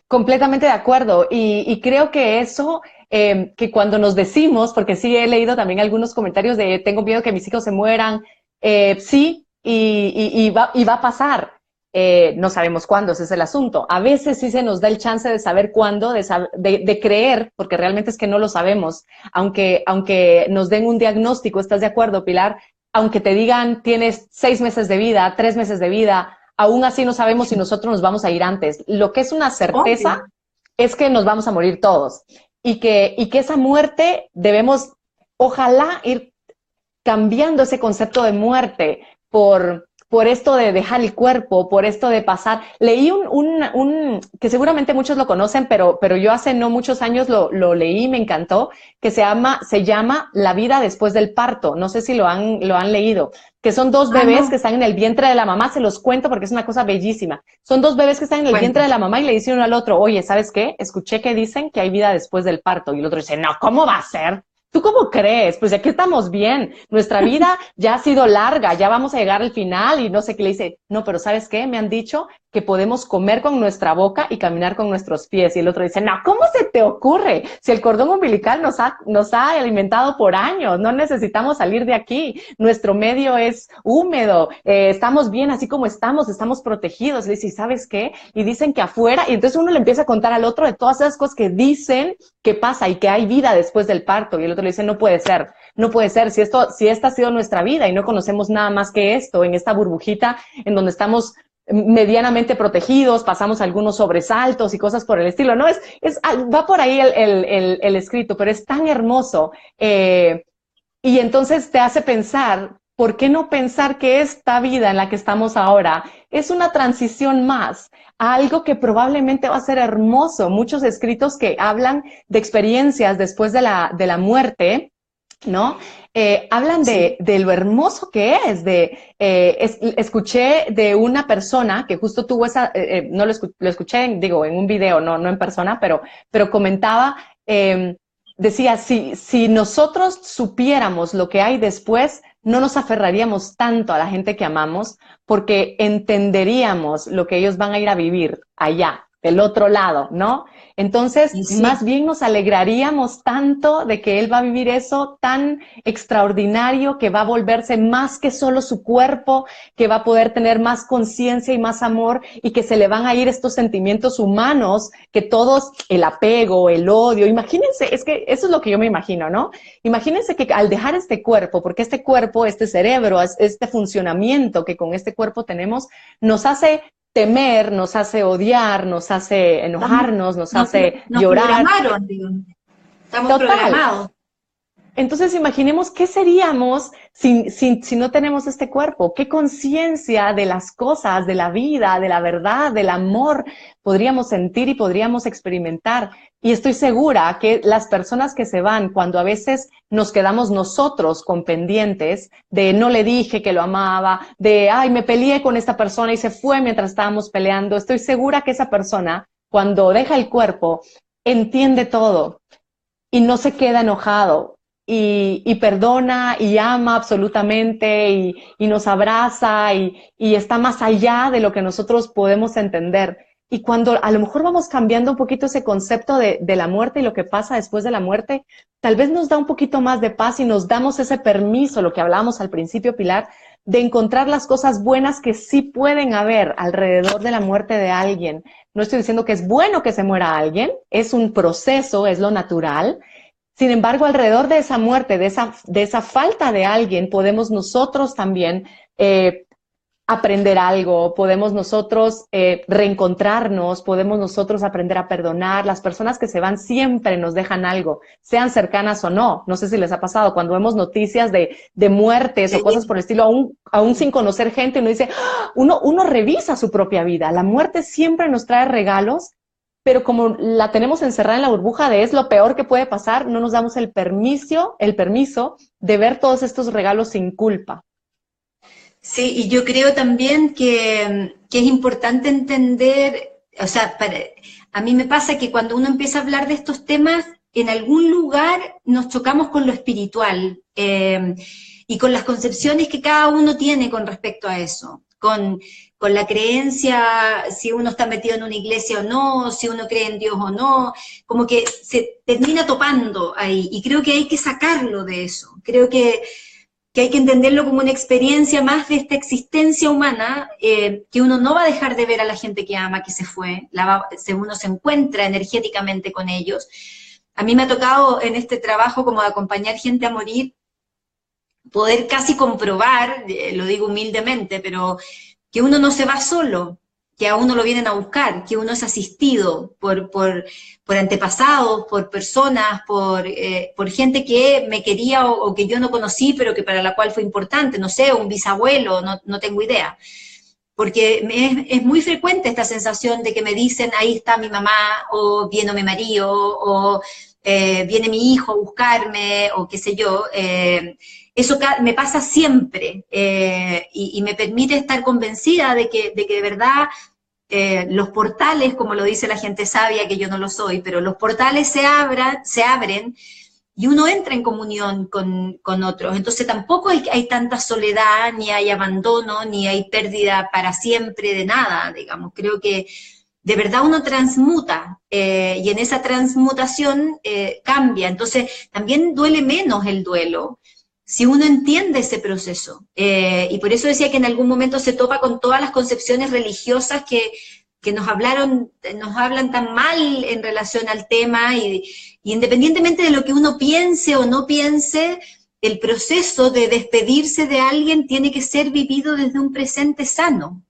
Completamente de acuerdo, y creo que eso, que cuando nos decimos, porque sí he leído también algunos comentarios de tengo miedo que mis hijos se mueran, sí, y va a pasar. No sabemos cuándo, ese es el asunto. A veces sí se nos da el chance de saber cuándo, de creer, porque realmente es que no lo sabemos. Aunque nos den un diagnóstico, ¿estás de acuerdo, Pilar? Aunque te digan tienes 6 meses de vida, 3 meses de vida, aún así no sabemos si nosotros nos vamos a ir antes. Lo que es una certeza es que nos vamos a morir todos. Y que esa muerte debemos, ojalá, ir cambiando ese concepto de muerte por esto de dejar el cuerpo, por esto de pasar. Leí que seguramente muchos lo conocen, pero yo hace no muchos años lo leí y me encantó, que se llama La vida después del parto. No sé si lo han leído, que son 2 bebés que están en el vientre de la mamá. Se los cuento porque es una cosa bellísima. Son 2 bebés que están en el vientre de la mamá y le dicen uno al otro, oye, ¿sabes qué? Escuché que dicen que hay vida después del parto. Y el otro dice, no, ¿cómo va a ser? ¿Tú cómo crees? Pues aquí estamos bien. Nuestra vida ya ha sido larga, ya vamos a llegar al final y no sé qué. Le dice, no, pero ¿sabes qué? Me han dicho que podemos comer con nuestra boca y caminar con nuestros pies. Y el otro dice, no, ¿cómo se te ocurre? Si el cordón umbilical nos ha alimentado por años, no necesitamos salir de aquí. Nuestro medio es húmedo, estamos bien así como estamos protegidos. Le dice, ¿sabes qué? Y dicen que afuera, y entonces uno le empieza a contar al otro de todas esas cosas que dicen que pasa y que hay vida después del parto. Y el otro le dice, no puede ser, si esta ha sido nuestra vida y no conocemos nada más que esto, en esta burbujita en donde estamos medianamente protegidos, pasamos algunos sobresaltos y cosas por el estilo, ¿no? Va por ahí el escrito, pero es tan hermoso, y entonces te hace pensar, ¿por qué no pensar que esta vida en la que estamos ahora es una transición más a algo que probablemente va a ser hermoso? Muchos escritos que hablan de experiencias después de la muerte, ¿no? Hablan Sí. de lo hermoso que es, escuché de una persona que justo tuvo esa, no lo escuché, digo, en un video, no en persona, pero comentaba, decía, si nosotros supiéramos lo que hay después, no nos aferraríamos tanto a la gente que amamos, porque entenderíamos lo que ellos van a ir a vivir allá, del otro lado, ¿no? Entonces, Y más sí. bien nos alegraríamos tanto de que él va a vivir eso tan extraordinario, que va a volverse más que solo su cuerpo, que va a poder tener más conciencia y más amor, y que se le van a ir estos sentimientos humanos, que todos, el apego, el odio, imagínense, es que eso es lo que yo me imagino, ¿no? Imagínense que al dejar este cuerpo, porque este cuerpo, este cerebro, este funcionamiento que con este cuerpo tenemos, nos hace temer, nos hace odiar, nos hace Estamos, enojarnos, nos hace nos llorar. programaron, digo. Estamos Total. programados. Entonces imaginemos qué seríamos si no tenemos este cuerpo, qué conciencia de las cosas, de la vida, de la verdad, del amor podríamos sentir y podríamos experimentar. Y estoy segura que las personas que se van, cuando a veces nos quedamos nosotros con pendientes de no le dije que lo amaba, de ay, me peleé con esta persona y se fue mientras estábamos peleando, estoy segura que esa persona, cuando deja el cuerpo, entiende todo y no se queda enojado y perdona y ama absolutamente y nos abraza y está más allá de lo que nosotros podemos entender. Y cuando a lo mejor vamos cambiando un poquito ese concepto de la muerte y lo que pasa después de la muerte, tal vez nos da un poquito más de paz y nos damos ese permiso, lo que hablábamos al principio, Pilar, de encontrar las cosas buenas que sí pueden haber alrededor de la muerte de alguien. No estoy diciendo que es bueno que se muera alguien, es un proceso, es lo natural. Sin embargo, alrededor de esa muerte, de esa falta de alguien, podemos nosotros también aprender algo, podemos nosotros reencontrarnos, podemos nosotros aprender a perdonar. Las personas que se van siempre nos dejan algo, sean cercanas o no. No sé si les ha pasado, cuando vemos noticias de muertes o cosas por el estilo, aún sin conocer gente, uno dice, ¡ah! uno revisa su propia vida. La muerte siempre nos trae regalos, pero como la tenemos encerrada en la burbuja de es lo peor que puede pasar, no nos damos el permiso de ver todos estos regalos sin culpa. Sí, y yo creo también que es importante entender, o sea, a mí me pasa que cuando uno empieza a hablar de estos temas, en algún lugar nos chocamos con lo espiritual y con las concepciones que cada uno tiene con respecto a eso, con la creencia, si uno está metido en una iglesia o no, si uno cree en Dios o no, como que se termina topando ahí, y creo que hay que sacarlo de eso, creo que hay que entenderlo como una experiencia más de esta existencia humana, que uno no va a dejar de ver a la gente que ama, que se fue, uno se encuentra energéticamente con ellos. A mí me ha tocado en este trabajo como de acompañar gente a morir, poder casi comprobar, lo digo humildemente, pero que uno no se va solo, que a uno lo vienen a buscar, que uno es asistido por antepasados, por personas, por gente que me quería o que yo no conocí, pero que para la cual fue importante, no sé, un bisabuelo, no tengo idea. Porque es muy frecuente esta sensación de que me dicen, ahí está mi mamá, o viene mi marido, o viene mi hijo a buscarme, o qué sé yo. Eso me pasa siempre y me permite estar convencida de que de verdad los portales, como lo dice la gente sabia, que yo no lo soy, pero los portales se abren y uno entra en comunión con otros. Entonces tampoco hay tanta soledad, ni hay abandono, ni hay pérdida para siempre de nada, digamos. Creo que de verdad uno transmuta y en esa transmutación cambia. Entonces también duele menos el duelo si uno entiende ese proceso. Y por eso decía que en algún momento se topa con todas las concepciones religiosas que nos hablan tan mal en relación al tema, y independientemente de lo que uno piense o no piense, el proceso de despedirse de alguien tiene que ser vivido desde un presente sano.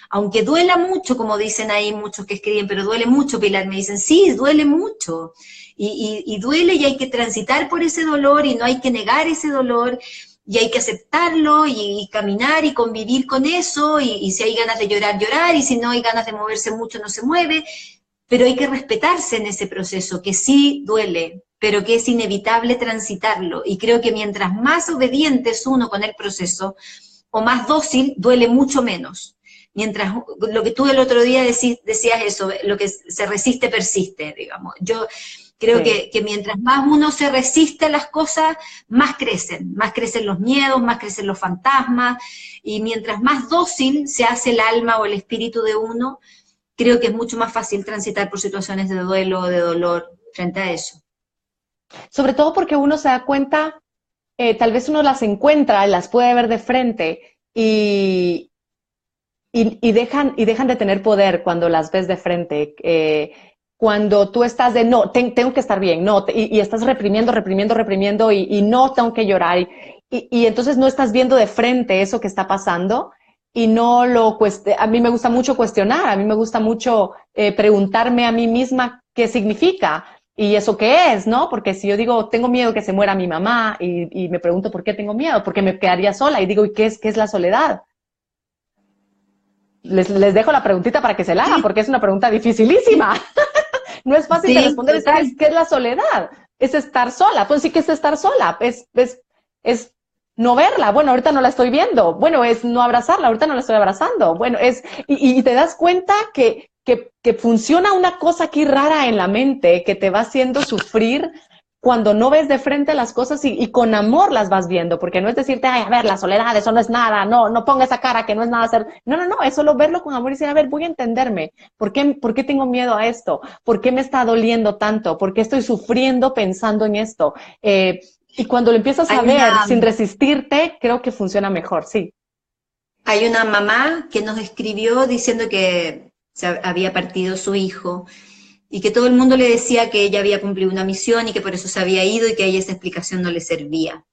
Aunque duela mucho, como dicen ahí muchos que escriben, pero duele mucho, Pilar, me dicen, sí, duele mucho. Y duele y hay que transitar por ese dolor y no hay que negar ese dolor y hay que aceptarlo y caminar y convivir con eso y si hay ganas de llorar, llorar y si no hay ganas de moverse mucho, no se mueve, pero hay que respetarse en ese proceso, que sí duele. pero que es inevitable transitarlo. Y creo que mientras más obediente es uno con el proceso, o más dócil, duele mucho menos. Mientras, lo que tú el otro día decías eso, lo que se resiste persiste, digamos. Yo creo que mientras más uno se resiste a las cosas, más crecen los miedos, más crecen los fantasmas, y mientras más dócil se hace el alma o el espíritu de uno, creo que es mucho más fácil transitar por situaciones de duelo o de dolor frente a eso. Sobre todo porque uno se da cuenta, tal vez uno las encuentra, las puede ver de frente y dejan de tener poder cuando las ves de frente. Cuando tú estás de, no, tengo que estar bien, no, y estás reprimiendo, y no, tengo que llorar, y entonces no estás viendo de frente eso que está pasando, y no lo a mí me gusta mucho cuestionar, a mí me gusta mucho preguntarme a mí misma qué significa, y eso qué es, ¿no? Porque si yo digo, tengo miedo que se muera mi mamá, y me pregunto por qué tengo miedo, porque me quedaría sola, y digo, ¿y qué es la soledad? Les dejo la preguntita para que se la hagan, porque es una pregunta dificilísima. No es fácil de responder. ¿Qué es la soledad? Es estar sola. Pues sí que es estar sola. Es no verla. Bueno, ahorita no la estoy viendo. Bueno, es no abrazarla. Ahorita no la estoy abrazando. Bueno, y te das cuenta que funciona una cosa aquí rara en la mente que te va haciendo sufrir cuando no ves de frente las cosas y con amor las vas viendo, porque no es decirte, ay, a ver, la soledad, eso no es nada, no ponga esa cara que no es nada hacer. No, es solo verlo con amor y decir, a ver, voy a entenderme. ¿Por qué tengo miedo a esto? ¿Por qué me está doliendo tanto? ¿Por qué estoy sufriendo pensando en esto? Y cuando lo empiezas a ver sin resistirte, creo que funciona mejor, sí. Hay una mamá que nos escribió diciendo que se había partido su hijo, y que todo el mundo le decía que ella había cumplido una misión y que por eso se había ido y que a ella esa explicación no le servía.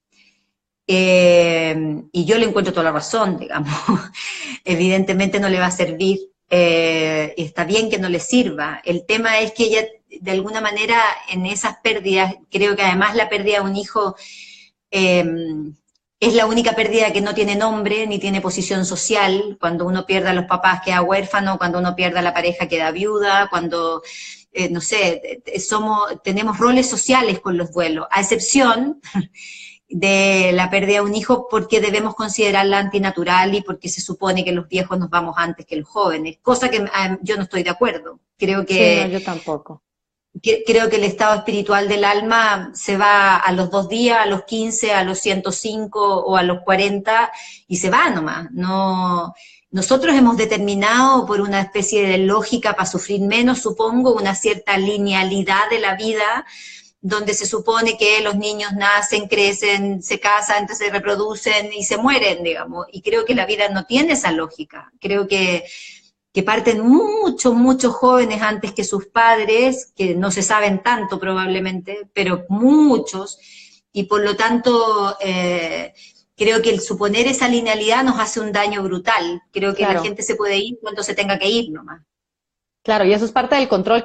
Y yo le encuentro toda la razón, digamos. Evidentemente no le va a servir, y está bien que no le sirva. El tema es que ella, de alguna manera, en esas pérdidas, creo que además la pérdida de un hijo es la única pérdida que no tiene nombre ni tiene posición social. Cuando uno pierde a los papás queda huérfano, cuando uno pierde a la pareja queda viuda, cuando no sé, tenemos roles sociales con los duelos, a excepción de la pérdida de un hijo, porque debemos considerarla antinatural y porque se supone que los viejos nos vamos antes que los jóvenes, cosa que yo no estoy de acuerdo. Creo que, sí, no, yo tampoco. Creo que el estado espiritual del alma se va a los 2 días, a los 15, a los 105 o a los 40 y se va nomás. No. Nosotros hemos determinado por una especie de lógica para sufrir menos, supongo, una cierta linealidad de la vida, donde se supone que los niños nacen, crecen, se casan, entonces se reproducen y se mueren, digamos. Y creo que la vida no tiene esa lógica. Creo que parten muchos jóvenes antes que sus padres, que no se saben tanto probablemente, pero muchos, y por lo tanto creo que el suponer esa linealidad nos hace un daño brutal. Creo que la gente se puede ir cuando se tenga que ir nomás. Claro, y eso es parte del control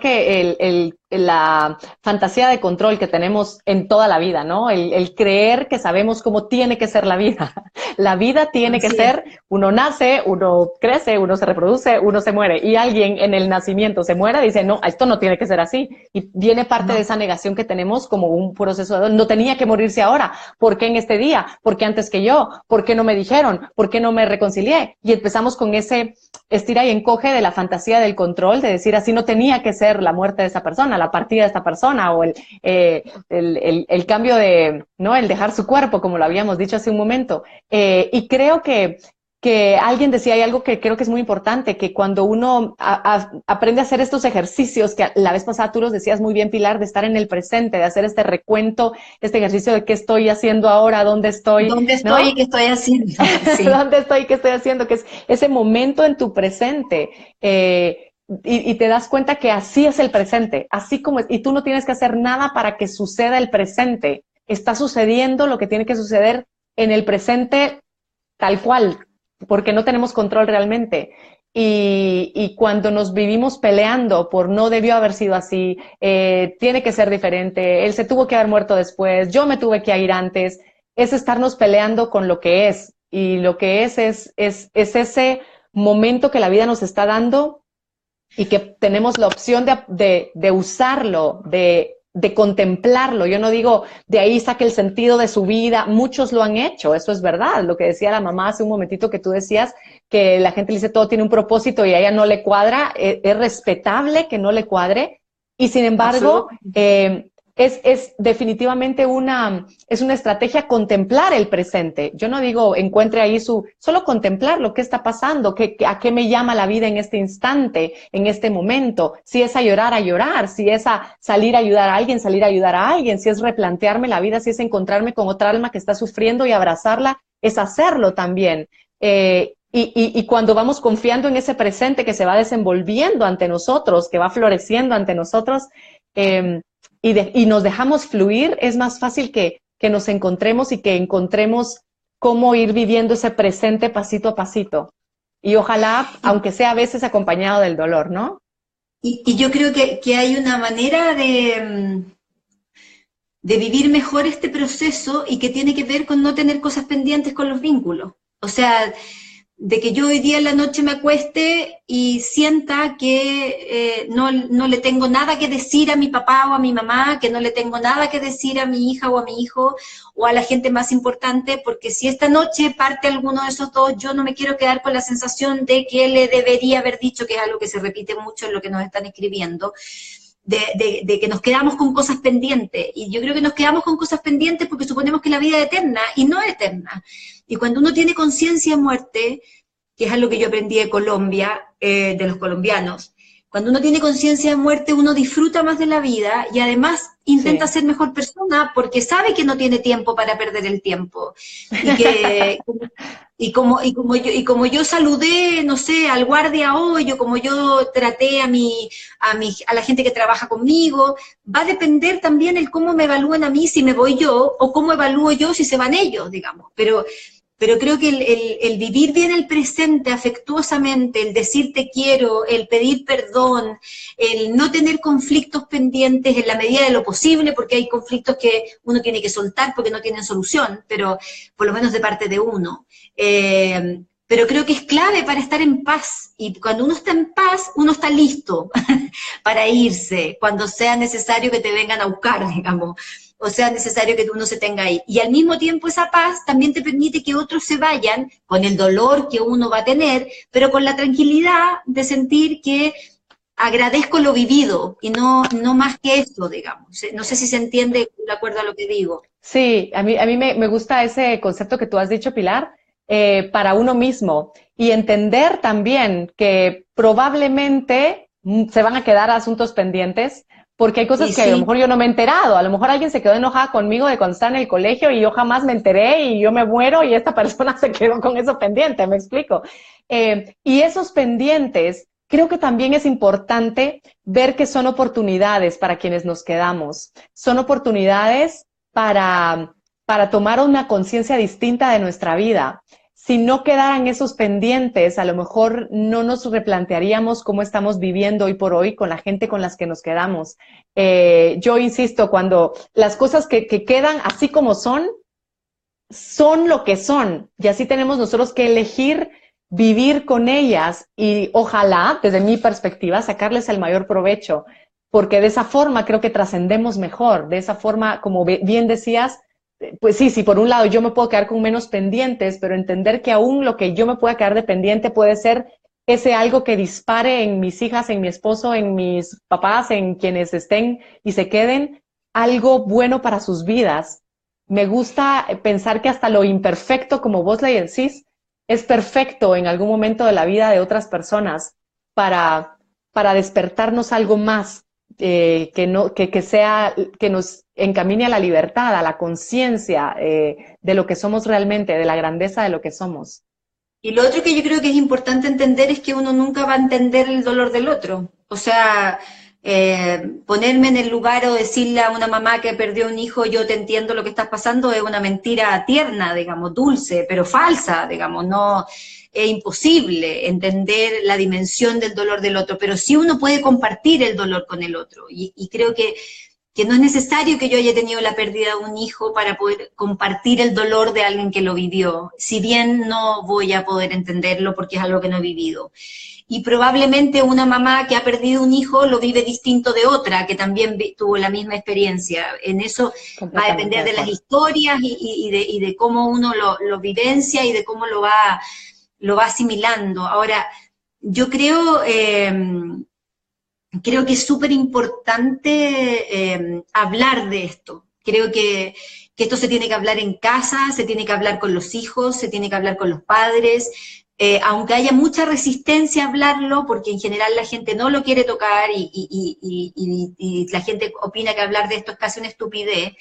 la fantasía de control que tenemos en toda la vida, ¿no? El creer que sabemos cómo tiene que ser la vida. La vida tiene que ser, uno nace, uno crece, uno se reproduce, uno se muere. Y alguien en el nacimiento se muere y dice, no, esto no tiene que ser así. Y viene parte de esa negación que tenemos como un proceso de, no tenía que morirse ahora. ¿Por qué en este día? ¿Por qué antes que yo? ¿Por qué no me dijeron? ¿Por qué no me reconcilié? Y empezamos con ese estira y encoge de la fantasía del control, de decir, así no tenía que ser la muerte de esa persona, la partida de esta persona, o el cambio de, ¿no? El dejar su cuerpo, como lo habíamos dicho hace un momento. Y creo que alguien decía, hay algo que creo que es muy importante, que cuando uno aprende a hacer estos ejercicios, que la vez pasada tú los decías muy bien, Pilar, de estar en el presente, de hacer este recuento, este ejercicio de qué estoy haciendo ahora, dónde estoy. ¿Dónde estoy, ¿no? Y qué estoy haciendo? Sí. ¿Dónde estoy y qué estoy haciendo? Que es ese momento en tu presente. Y te das cuenta que así es el presente, así como es, y tú no tienes que hacer nada para que suceda el presente. Está sucediendo lo que tiene que suceder en el presente tal cual, porque no tenemos control realmente. Y cuando nos vivimos peleando por no debió haber sido así, tiene que ser diferente, él se tuvo que haber muerto después, yo me tuve que ir antes, es estarnos peleando con lo que es. Y lo que es ese momento que la vida nos está dando y que tenemos la opción de usarlo, de de contemplarlo. Yo no digo de ahí saque el sentido de su vida, muchos lo han hecho, eso es verdad. Lo que decía la mamá hace un momentito que tú decías, que la gente le dice todo tiene un propósito y a ella no le cuadra, es respetable que no le cuadre, y sin embargo, es definitivamente es una estrategia contemplar el presente. Yo no digo encuentre ahí solo contemplar lo que está pasando, a qué me llama la vida en este instante, en este momento. Si es a llorar, si es a salir a ayudar a alguien, salir a ayudar a alguien, si es replantearme la vida, si es encontrarme con otra alma que está sufriendo y abrazarla, es hacerlo también. Y cuando vamos confiando en ese presente que se va desenvolviendo ante nosotros, que va floreciendo ante nosotros, y nos dejamos fluir, es más fácil que nos encontremos y que encontremos cómo ir viviendo ese presente pasito a pasito. Y ojalá, aunque sea a veces acompañado del dolor, ¿no? Y yo creo que hay una manera de vivir mejor este proceso y que tiene que ver con no tener cosas pendientes con los vínculos. O sea, de que yo hoy día en la noche me acueste y sienta que no le tengo nada que decir a mi papá o a mi mamá, que no le tengo nada que decir a mi hija o a mi hijo o a la gente más importante, porque si esta noche parte alguno de esos dos, yo no me quiero quedar con la sensación de que le debería haber dicho, que es algo que se repite mucho en lo que nos están escribiendo, de que nos quedamos con cosas pendientes. Y yo creo que nos quedamos con cosas pendientes porque suponemos que la vida es eterna, y no es eterna. Y cuando uno tiene conciencia de muerte, que es algo que yo aprendí de Colombia, de los colombianos, cuando uno tiene conciencia de muerte, uno disfruta más de la vida y además intenta ser mejor persona porque sabe que no tiene tiempo para perder el tiempo. Como yo saludé, no sé, al guardia hoy, o como yo traté a la gente que trabaja conmigo, va a depender también el cómo me evalúen a mí si me voy yo, o cómo evalúo yo si se van ellos, digamos. Pero creo que el vivir bien el presente afectuosamente, el decir te quiero, el pedir perdón, el no tener conflictos pendientes en la medida de lo posible, porque hay conflictos que uno tiene que soltar porque no tienen solución, pero por lo menos de parte de uno. Pero creo que es clave para estar en paz, y cuando uno está en paz, uno está listo para irse, cuando sea necesario que te vengan a buscar, digamos, o sea necesario que uno se tenga ahí. Y al mismo tiempo esa paz también te permite que otros se vayan con el dolor que uno va a tener, pero con la tranquilidad de sentir que agradezco lo vivido y no más que eso, digamos. No sé si se entiende de acuerdo a lo que digo. Sí, a mí me gusta ese concepto que tú has dicho, Pilar, para uno mismo, y entender también que probablemente se van a quedar asuntos pendientes, porque hay cosas que a lo mejor yo no me he enterado. A lo mejor alguien se quedó enojada conmigo de cuando estaba en el colegio y yo jamás me enteré y yo me muero y esta persona se quedó con eso pendiente, ¿me explico? Y esos pendientes, creo que también es importante ver que son oportunidades para quienes nos quedamos. Son oportunidades para tomar una conciencia distinta de nuestra vida. Si no quedaran esos pendientes, a lo mejor no nos replantearíamos cómo estamos viviendo hoy por hoy con la gente con las que nos quedamos. Yo insisto, cuando las cosas que quedan así como son lo que son, y así tenemos nosotros que elegir vivir con ellas y ojalá, desde mi perspectiva, sacarles el mayor provecho, porque de esa forma creo que trascendemos mejor, de esa forma, como bien decías, pues sí, por un lado yo me puedo quedar con menos pendientes, pero entender que aún lo que yo me pueda quedar de pendiente puede ser ese algo que dispare en mis hijas, en mi esposo, en mis papás, en quienes estén y se queden, algo bueno para sus vidas. Me gusta pensar que hasta lo imperfecto, como vos le decís, es perfecto en algún momento de la vida de otras personas para despertarnos algo más, que nos encamine a la libertad, a la conciencia de lo que somos realmente, de la grandeza de lo que somos. Y lo otro que yo creo que es importante entender es que uno nunca va a entender el dolor del otro. O sea, ponerme en el lugar o decirle a una mamá que perdió un hijo, yo te entiendo lo que estás pasando, es una mentira tierna, digamos, dulce, pero falsa, digamos, no es imposible entender la dimensión del dolor del otro, pero sí uno puede compartir el dolor con el otro. Y creo que que no es necesario que yo haya tenido la pérdida de un hijo para poder compartir el dolor de alguien que lo vivió, si bien no voy a poder entenderlo porque es algo que no he vivido. Y probablemente una mamá que ha perdido un hijo lo vive distinto de otra, que también tuvo la misma experiencia. En eso va a depender de las historias y de cómo uno lo vivencia y de cómo lo va asimilando. Ahora, yo creo que es súper importante hablar de esto. Creo que esto se tiene que hablar en casa, se tiene que hablar con los hijos, se tiene que hablar con los padres, aunque haya mucha resistencia a hablarlo, porque en general la gente no lo quiere tocar y la gente opina que hablar de esto es casi una estupidez.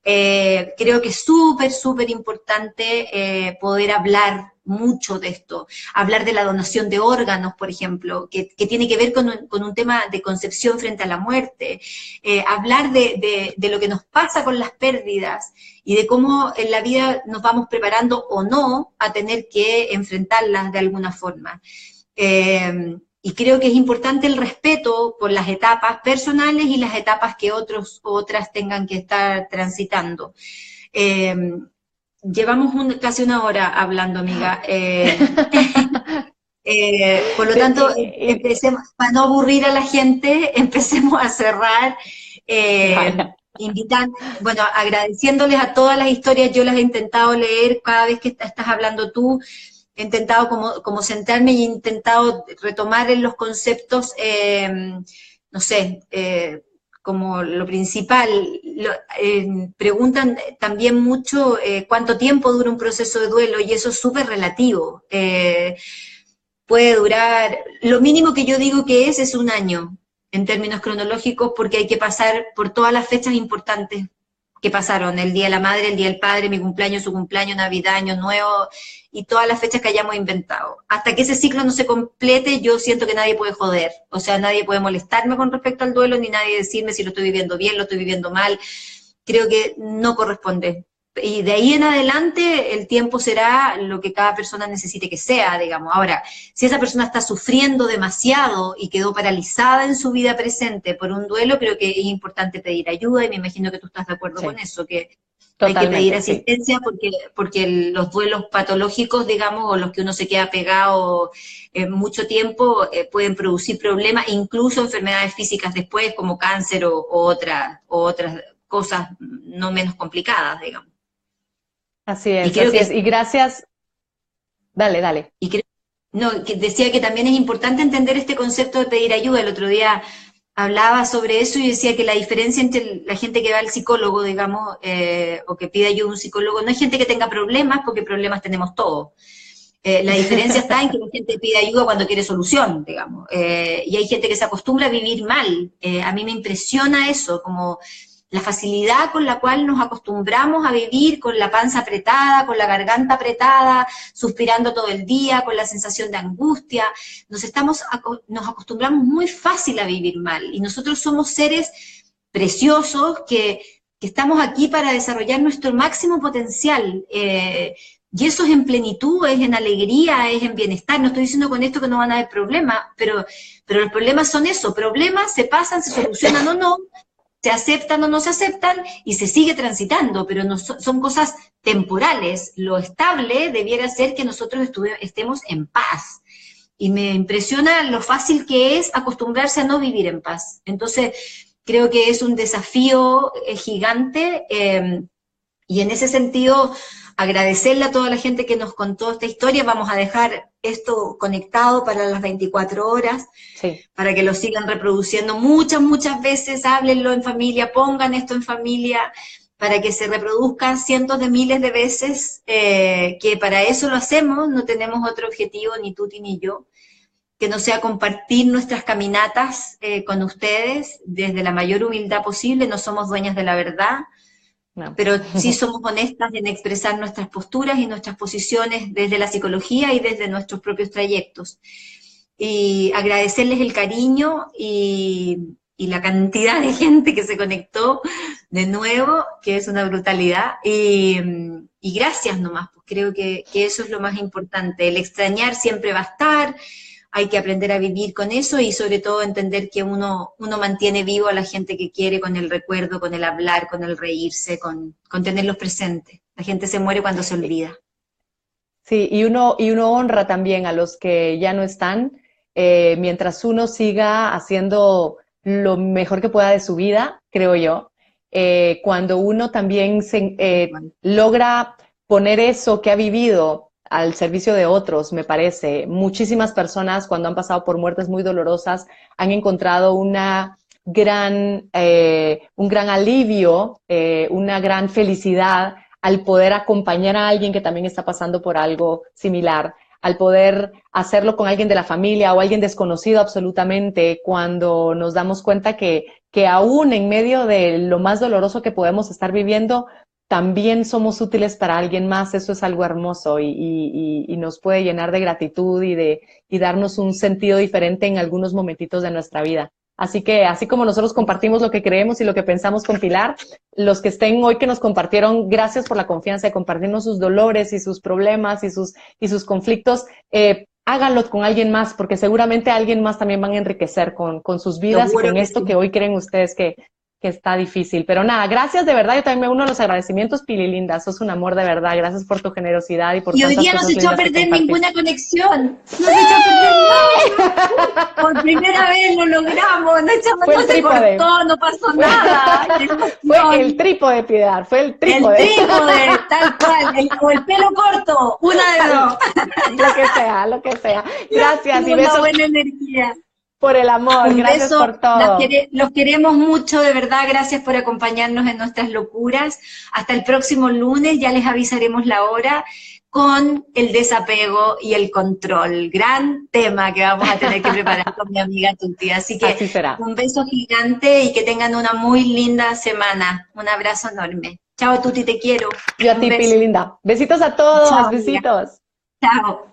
Creo que es súper, súper importante poder hablar mucho de esto, hablar de la donación de órganos, por ejemplo, que tiene que ver con un tema de concepción frente a la muerte, hablar de lo que nos pasa con las pérdidas y de cómo en la vida nos vamos preparando o no a tener que enfrentarlas de alguna forma. Y creo que es importante el respeto por las etapas personales y las etapas que otras tengan que estar transitando. Llevamos casi una hora hablando, amiga. Por lo tanto, empecemos, para no aburrir a la gente, empecemos a cerrar. Bueno, agradeciéndoles a todas las historias, yo las he intentado leer cada vez que estás hablando tú. He intentado como sentarme y he intentado retomar en los conceptos, no sé, como lo principal. Preguntan también mucho cuánto tiempo dura un proceso de duelo, y eso es súper relativo. Puede durar, lo mínimo que yo digo que es 1 año, en términos cronológicos, porque hay que pasar por todas las fechas importantes que pasaron, el Día de la Madre, el Día del Padre, mi cumpleaños, su cumpleaños, Navidad, Año Nuevo, y todas las fechas que hayamos inventado. Hasta que ese ciclo no se complete, yo siento que nadie puede joder, o sea, nadie puede molestarme con respecto al duelo, ni nadie decirme si lo estoy viviendo bien, lo estoy viviendo mal. Creo que no corresponde. Y de ahí en adelante el tiempo será lo que cada persona necesite que sea, digamos. Ahora, si esa persona está sufriendo demasiado y quedó paralizada en su vida presente por un duelo, creo que es importante pedir ayuda, y me imagino que tú estás de acuerdo con eso, que hay que pedir asistencia, porque los duelos patológicos, digamos, o los que uno se queda pegado mucho tiempo, pueden producir problemas, incluso enfermedades físicas después, como cáncer o otras cosas no menos complicadas, digamos. Así es, y gracias. Dale. Y que decía que también es importante entender este concepto de pedir ayuda. El otro día hablaba sobre eso y decía que la diferencia entre la gente que va al psicólogo, digamos, o que pide ayuda a un psicólogo, no es gente que tenga problemas, porque problemas tenemos todos. La diferencia está en que la gente pide ayuda cuando quiere solución, digamos. Y hay gente que se acostumbra a vivir mal. A mí me impresiona eso, como la facilidad con la cual nos acostumbramos a vivir con la panza apretada, con la garganta apretada, suspirando todo el día, con la sensación de angustia. Nos acostumbramos muy fácil a vivir mal, y nosotros somos seres preciosos que estamos aquí para desarrollar nuestro máximo potencial. Y eso es en plenitud, es en alegría, es en bienestar. No estoy diciendo con esto que no van a haber problemas, pero los problemas son eso, problemas se pasan, se solucionan o no, se aceptan o no se aceptan, y se sigue transitando, pero no son cosas temporales. Lo estable debiera ser que nosotros estemos en paz. Y me impresiona lo fácil que es acostumbrarse a no vivir en paz. Entonces, creo que es un desafío gigante, y en ese sentido, agradecerle a toda la gente que nos contó esta historia. Vamos a dejar esto conectado para las 24 horas, sí, para que lo sigan reproduciendo muchas veces, háblenlo en familia, pongan esto en familia, para que se reproduzca cientos de miles de veces, que para eso lo hacemos, no tenemos otro objetivo, ni tú ni yo, que no sea compartir nuestras caminatas con ustedes desde la mayor humildad posible. No somos dueñas de la verdad, no, pero sí somos honestas en expresar nuestras posturas y nuestras posiciones desde la psicología y desde nuestros propios trayectos. Y agradecerles el cariño y la cantidad de gente que se conectó de nuevo, que es una brutalidad, y gracias nomás, pues creo que eso es lo más importante. El extrañar siempre va a estar, hay que aprender a vivir con eso y sobre todo entender que uno mantiene vivo a la gente que quiere con el recuerdo, con el hablar, con el reírse, con tenerlos presentes. La gente se muere cuando se olvida. Sí, y uno honra también a los que ya no están, mientras uno siga haciendo lo mejor que pueda de su vida, creo yo. Cuando uno también logra poner eso que ha vivido al servicio de otros, me parece. Muchísimas personas, cuando han pasado por muertes muy dolorosas, han encontrado un gran alivio, una gran felicidad al poder acompañar a alguien que también está pasando por algo similar, al poder hacerlo con alguien de la familia o alguien desconocido absolutamente, cuando nos damos cuenta que aún en medio de lo más doloroso que podemos estar viviendo, también somos útiles para alguien más. Eso es algo hermoso y nos puede llenar de gratitud y darnos un sentido diferente en algunos momentitos de nuestra vida. Así que, así como nosotros compartimos lo que creemos y lo que pensamos con Pilar, los que estén hoy que nos compartieron, gracias por la confianza de compartirnos sus dolores y sus problemas y sus conflictos. Háganlo con alguien más, porque seguramente alguien más también van a enriquecer con sus vidas y con esto que hoy creen ustedes que está difícil. Pero nada, gracias de verdad. Yo también me uno a los agradecimientos, Pili Linda. Sos un amor de verdad. Gracias por tu generosidad y por Y hoy tantas día no cosas se echó a lindas que perder compartís. ninguna conexión. No se echó a perder nada. Por primera vez lo logramos. No se cortó, no pasó nada. Fue el trípode, Pilar. Fue el trípode. El trípode, tal cual. O el pelo corto. Una de dos. Lo que sea. Gracias y una besos buena energía. por el amor. Gracias beso, por todo. los queremos mucho, de verdad. Gracias por acompañarnos en nuestras locuras. Hasta el próximo lunes, ya les avisaremos la hora, con el desapego y el control. Gran tema que vamos a tener que preparar con mi amiga Tuti. Así que así será. Un beso gigante y que tengan una muy linda semana. Un abrazo enorme. Chao, Tuti, te quiero. Yo a ti, Pili Linda. Besitos a todos. Chao, besitos. Chao.